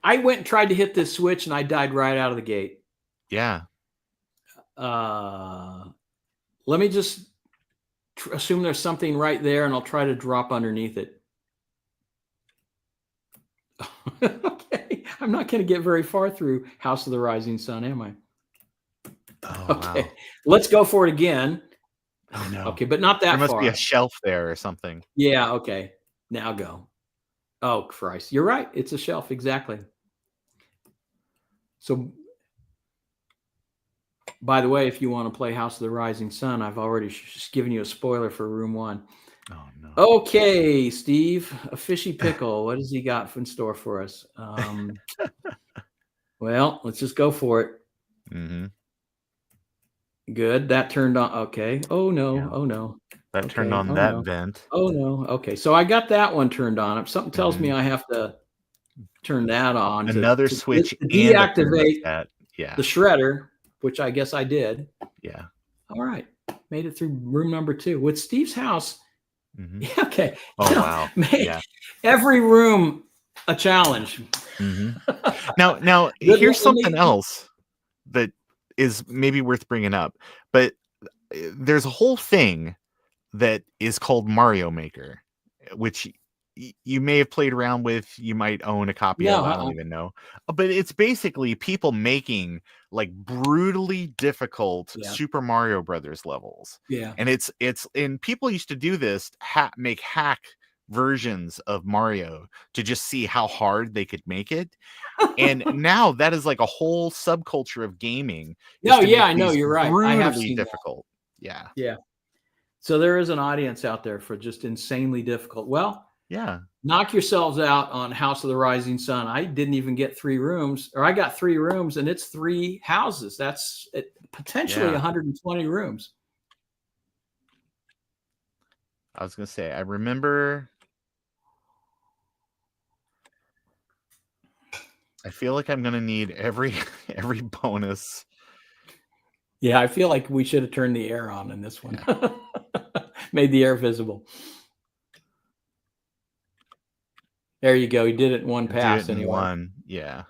I went and tried to hit this switch, and I died right out of the gate. Yeah. Uh, Let me just assume there's something right there, and I'll try to drop underneath it. Okay. I'm not gonna get very far through House of the Rising Sun, am I? Oh, wow. Okay. Let's go for it again. Oh, no. Okay, but not There that must be a far. shelf there or something. Yeah, okay. Now go. Oh, Christ. You're right. It's a shelf, exactly. So, by the way, if you want to play House of the Rising Sun, I've already given you a spoiler for room 1. Oh, no. Okay, Steve, a fishy pickle. What has he got in store for us? Well, let's just go for it. Mhm. Good. That turned on. Okay. Oh no. Yeah. Oh no. That turned Okay. on Oh that no. vent. Oh no. Okay. So I got that one turned on. Something tells me Mhm. I have to turn that on Another to switch and a deactivate thermostat. Yeah. the shredder, which I guess I did. Yeah. All right. Made it through room number 2. With Steve's house, Mm-hmm. okay. Oh, wow. Make every room a challenge. Mm-hmm. Now here's something else that is maybe worth bringing up. But there's a whole thing that is called Mario Maker, which you may have played around with. You might own a copy No, of. I don't even know. But it's basically people making like brutally difficult Super Mario Brothers levels. Yeah. And and people used to do this, make hack versions of Mario to just see how hard they could make it. And now that is like a whole subculture of gaming. No, yeah, I know, you're right. I have Brutally seen difficult. Yeah. Yeah. So there is an audience out there for just insanely difficult. Well, yeah. Knock yourselves out on House of the Rising Sun. I didn't even get 3 rooms, or I got 3 rooms, and it's 3 houses. That's potentially 120 rooms. I was going to say, I remember. I feel like I'm going to need every bonus. Yeah, I feel like we should have turned the air on in this one. Yeah. Made the air visible. There you go. He did it in one pass anyway. One. Yeah.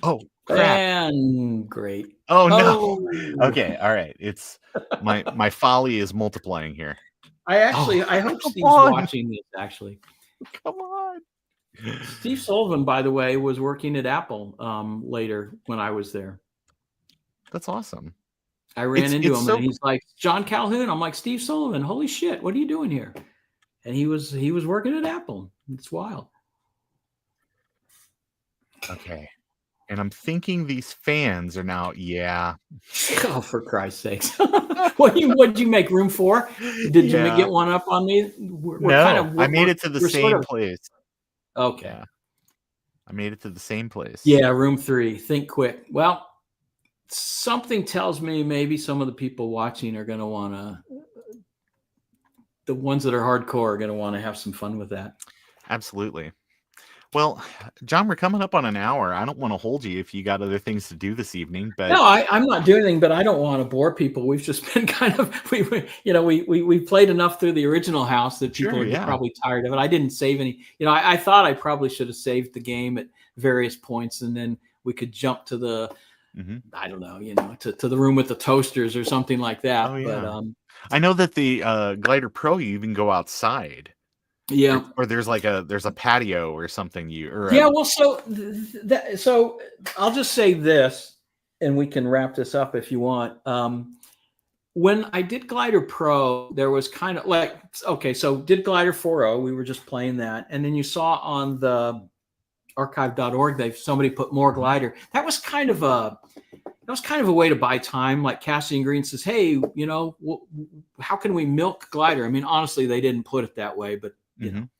Oh, crap. And great. Oh, no. Okay. All right. It's my folly is multiplying here. I hope Steve's watching this, actually. Come on. Steve Sullivan, by the way, was working at Apple later when I was there. That's awesome. I ran into him and he's like, John Calhoun. I'm like, Steve Sullivan, holy shit, what are you doing here? And he was working at Apple. It's wild. Okay. And I'm thinking these fans are now, Oh, for Christ's sakes. What'd you make room for? Did you get one up on me? I made it to the same place. Okay. Yeah. I made it to the same place. Yeah, room 3. Think quick. Well, something tells me maybe some of the people watching are going to want to, the ones that are hardcore are going to want to have some fun with that. Absolutely. Well, John, we're coming up on an hour. I don't want to hold you if you got other things to do this evening, but no, I'm not doing anything, but I don't want to bore people. We've just been kind of, we played enough through the original house that people are probably tired of it. I didn't save any, I thought I probably should have saved the game at various points, and then we could jump to the, I don't know, to the room with the toasters or something like that. Oh, yeah. But I know that the Glider Pro, you even go outside. Yeah, or there's a patio or something. Well, so I'll just say this, and we can wrap this up if you want. When I did Glider Pro, there was kind of like, okay, so did Glider 4.0, we were just playing that, and then you saw on the archive.org somebody put more Glider. That was kind of a way to buy time. Like Cassidy and Green says, hey, how can we milk Glider? I mean, honestly, they didn't put it that way, but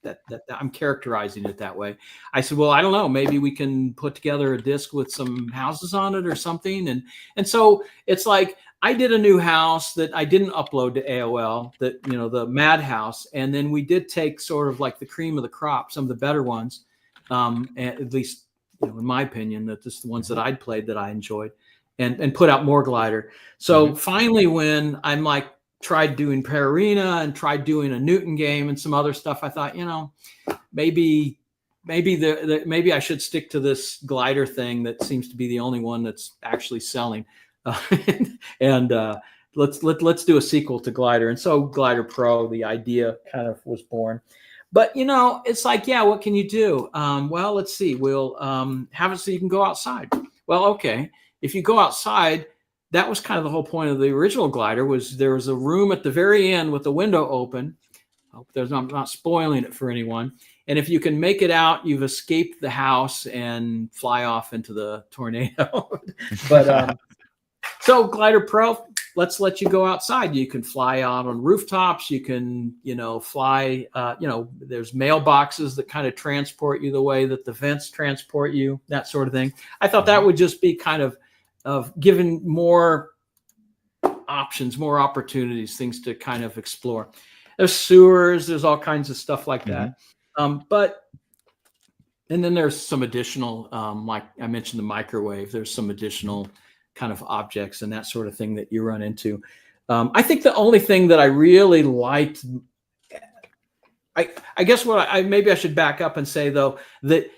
that I'm characterizing it that way. I said, well, I don't know, maybe we can put together a disc with some houses on it or something. And so it's like, I did a new house that I didn't upload to AOL, that, the Madhouse. And then we did take sort of like the cream of the crop, some of the better ones, at least, in my opinion, that this the ones that I'd played that I enjoyed, and put out more Glider. So finally, when I'm like, tried doing Pararena and tried doing a Newton game and some other stuff, I thought, maybe maybe I should stick to this Glider thing that seems to be the only one that's actually selling, and let's do a sequel to Glider. And so Glider Pro, the idea kind of was born. But it's like, what can you do? Well, let's see. We'll have it so you can go outside. Well, okay, if you go outside. That was kind of the whole point of the original Glider, was there was a room at the very end with the window open. I'm not spoiling it for anyone. And if you can make it out, you've escaped the house and fly off into the tornado. But so Glider Pro, let's let you go outside. You can fly out on rooftops. You can, fly, there's mailboxes that kind of transport you the way that the vents transport you, that sort of thing. I thought that would just be kind of giving more options, more opportunities, things to kind of explore. There's sewers, there's all kinds of stuff like that. But And then there's some additional, like I mentioned, the microwave. There's some additional kind of objects and that sort of thing that you run into. I think the only thing that I really liked, I guess what maybe I should back up and say though, that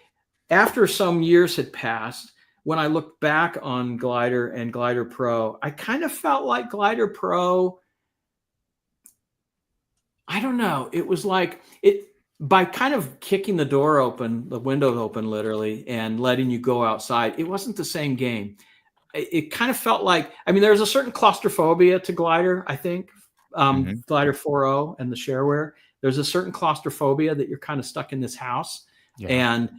after some years had passed, when I looked back on Glider and Glider Pro, I kind of felt like Glider Pro, I don't know, it was like by kind of kicking the door open, the window open literally, and letting you go outside, it wasn't the same game. It kind of felt like, I mean, there's a certain claustrophobia to Glider, I think, Glider 4.0 and the shareware. There's a certain claustrophobia that you're kind of stuck in this house, and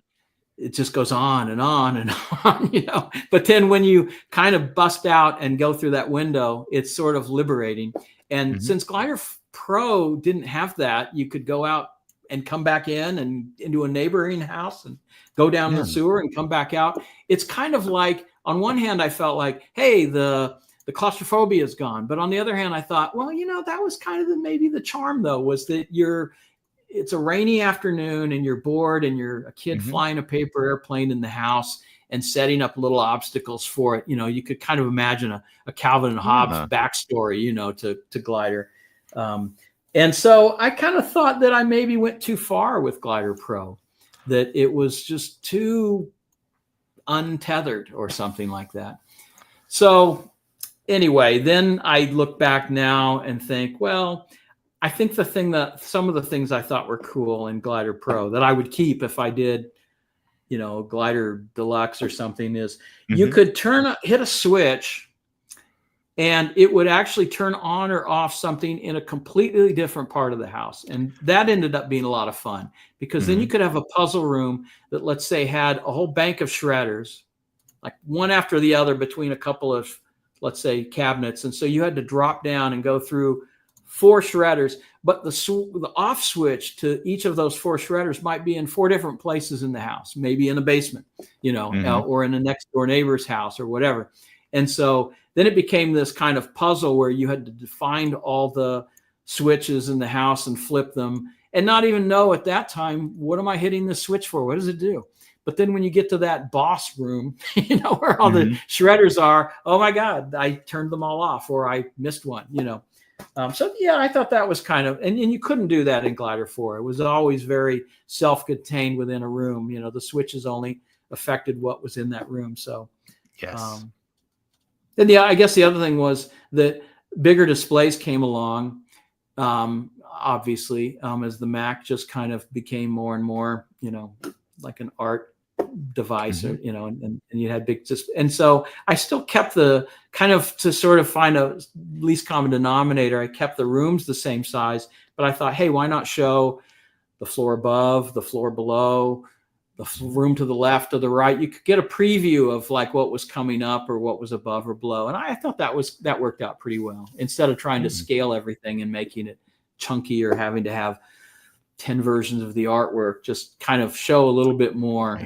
it just goes on and on and on, you know. But then when you kind of bust out and go through that window, it's sort of liberating. And since Glider Pro didn't have that, you could go out and come back in and into a neighboring house and go down the sewer and come back out. It's kind of like, on one hand, I felt like, hey, the claustrophobia is gone. But on the other hand, I thought, well, you know, that was kind of maybe the charm though, was that it's a rainy afternoon and you're bored and you're a kid flying a paper airplane in the house and setting up little obstacles for it. You know, you could kind of imagine a Calvin and Hobbes backstory, you know, to Glider. And so I kind of thought that I maybe went too far with Glider Pro, that it was just too untethered or something like that. So anyway, then I look back now and think, well, I think some of the things I thought were cool in Glider Pro that I would keep if I did, you know, Glider Deluxe or something is you could hit a switch and it would actually turn on or off something in a completely different part of the house. And that ended up being a lot of fun because then you could have a puzzle room that, let's say, had a whole bank of shredders, like one after the other between a couple of, let's say, cabinets. And so you had to drop down and go through 4 shredders, but the off switch to each of those 4 shredders might be in 4 different places in the house, maybe in a basement, you know, or in a next door neighbor's house or whatever. And so then it became this kind of puzzle where you had to find all the switches in the house and flip them and not even know at that time, what am I hitting this switch for? What does it do? But then when you get to that boss room, you know, where all the shredders are, oh my God, I turned them all off or I missed one, you know. So yeah, I thought that was kind of, and you couldn't do that in Glider 4. It was always very self-contained within a room. You know, the switches only affected what was in that room. So yes. And yeah, I guess the other thing was that bigger displays came along, obviously, as the Mac just kind of became more and more, you know, like an art device, or, you know, and you had big, and so I still kept the kind of, to sort of find a least common denominator, I kept the rooms the same size, but I thought, hey, why not show the floor above, the floor below, the room to the left or the right? You could get a preview of like what was coming up or what was above or below. And I thought that worked out pretty well, instead of trying to scale everything and making it chunky or having to have 10 versions of the artwork. Just kind of show a little bit more.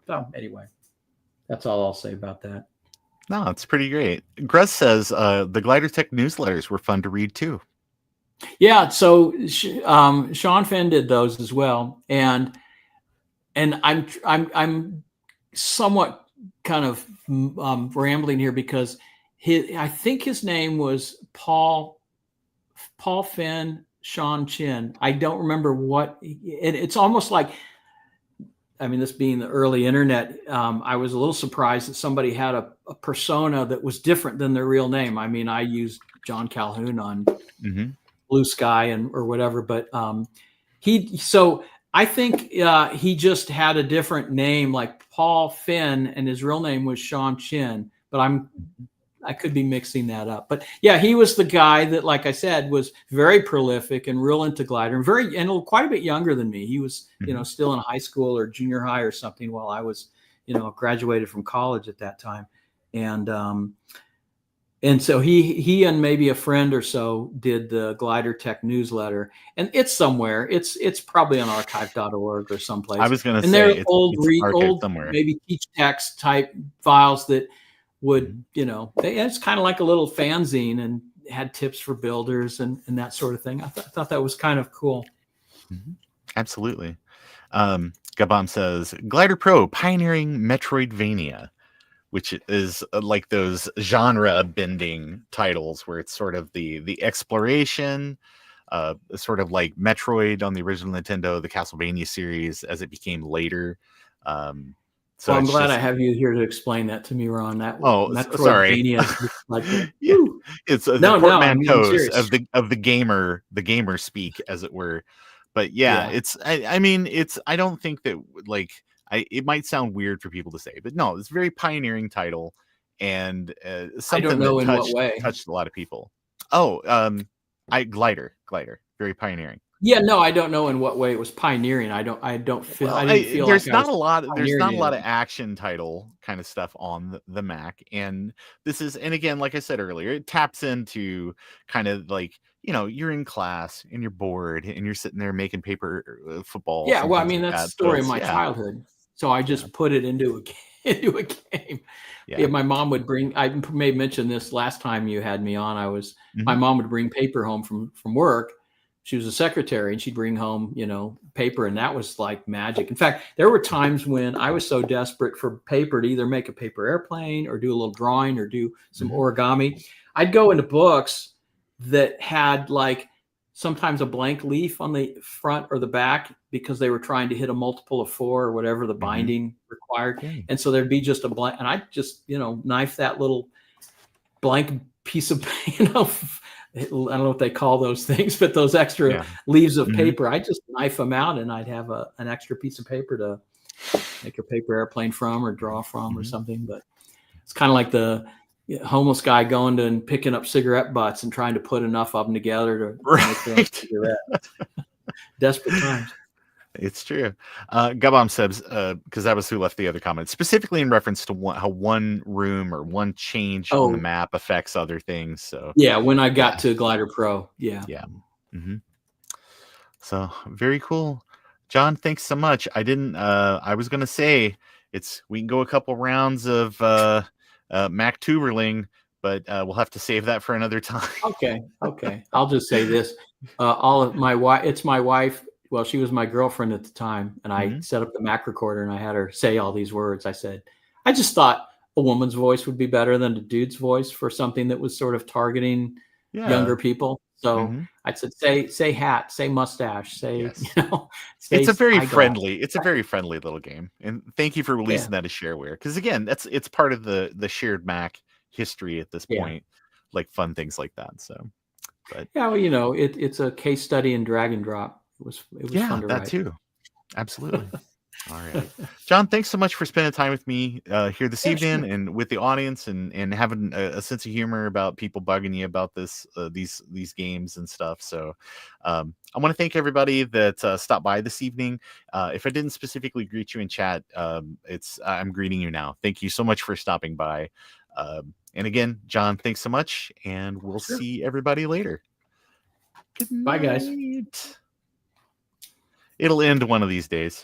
So anyway, that's all I'll say about that. No, it's pretty great. Gruz says the Glider Tech newsletters were fun to read too. Yeah, so Sean Fenn did those as well, and I'm somewhat kind of rambling here because I think his name was Paul Fenn, Sean Chin. I don't remember what it's almost like. I mean, this being the early internet, I was a little surprised that somebody had a persona that was different than their real name. I mean, I used John Calhoun on Blue Sky or whatever, but so I think he just had a different name, like Paul Finn, and his real name was Sean Chin. But I could be mixing that up. But yeah, he was the guy that, like I said, was very prolific and real into Glider, and quite a bit younger than me. He was, you know, still in high school or junior high or something, while I was, you know, graduated from college at that time. And so he and maybe a friend or so did the Glider Tech newsletter, and it's somewhere. It's probably on archive.org or someplace. I was going to say, they're it's old somewhere. Maybe teach text type files that would, you know, it's kind of like a little fanzine and had tips for builders and that sort of thing. I thought that was kind of cool. Absolutely. Gabam says Glider Pro pioneering Metroidvania, which is like those genre bending titles where it's sort of the exploration, sort of like Metroid on the original Nintendo, the Castlevania series as it became later. So Well, I'm it's glad I just, have you here to explain that to me, Ron. That sorry. Metroidvania is like the Yeah, woo. it's the No, I'm portmanteaus serious. of the gamer speak, as it were. But yeah, Yeah, it's I mean it's I don't think that like it might sound weird for people to say, but no, it's a very pioneering title and I don't something that know in what way. touched a lot of people. Oh, I glider, very pioneering. Yeah, no, I don't know in what way it was pioneering. I Well, didn't feel like I was there's pioneering not a lot of anything. action title kind of stuff on the Mac, and this is, and again, like I said earlier, it taps into kind of like, you're in class and you're bored and you're sitting there making paper footballs Yeah, and well, I things mean like that's the that. So story of it's my childhood. So I yeah, just put it into a into a game. Yeah, yeah, my mom would bring. I may mention this last time you had me on. My hmm mom would bring paper home from work. She was a secretary, and she'd bring home paper, and that was like magic. In fact, there were times when I was so desperate for paper to either make a paper airplane or do a little drawing or do some hmm origami. I'd go into books that had like sometimes a blank leaf on the front or the back because they were trying to hit a multiple of 4 or whatever the hmm binding required. yeah, And so there'd be just a blank, and I just, knife that little blank piece of, I don't know what they call those things, but those extra yeah, leaves of hmm paper, I just knife them out and I'd have an extra piece of paper to make a paper airplane from or draw from or hmm something. But it's kind of like the homeless guy going to and picking up cigarette butts and trying to put enough of them together to make their own right. cigarette. Desperate times. It's true. Gabam says, because that was who left the other comment, specifically in reference to how one room or one change on the Oh, map affects other things. So, yeah. When I got yeah, to Glider Pro, yeah. yeah. hmm So, very cool. John, thanks so much. I was going to say we can go a couple rounds of Mac Tuberling, but we'll have to save that for another time. Okay. I'll just say this: all of my wife, it's my wife. Well, she was my girlfriend at the time, and I hmm set up the Mac recorder, and I had her say all these words. I said, I just thought a woman's voice would be better than a dude's voice for something that was sort of targeting Yeah. younger people. So hmm I said, say hat, say mustache, say Yes. say eyeglass. It's a very friendly little game, and thank you for Yeah, releasing that as shareware. Because again, it's part of the shared Mac history at this yeah, point, like fun things like that. So, but yeah. Well, it's a case study in drag and drop. It was fun yeah, to that write. too, absolutely. All right, John, thanks so much for spending time with me here this Yeah, sure. evening and with the audience, and having a sense of humor about people bugging you about these games and stuff. So, I want to thank everybody that stopped by this evening. If I didn't specifically greet you in chat, I'm greeting you now. Thank you so much for stopping by. And again, John, thanks so much, and we'll Sure. see everybody later. Good Bye, guys. night. It'll end one of these days.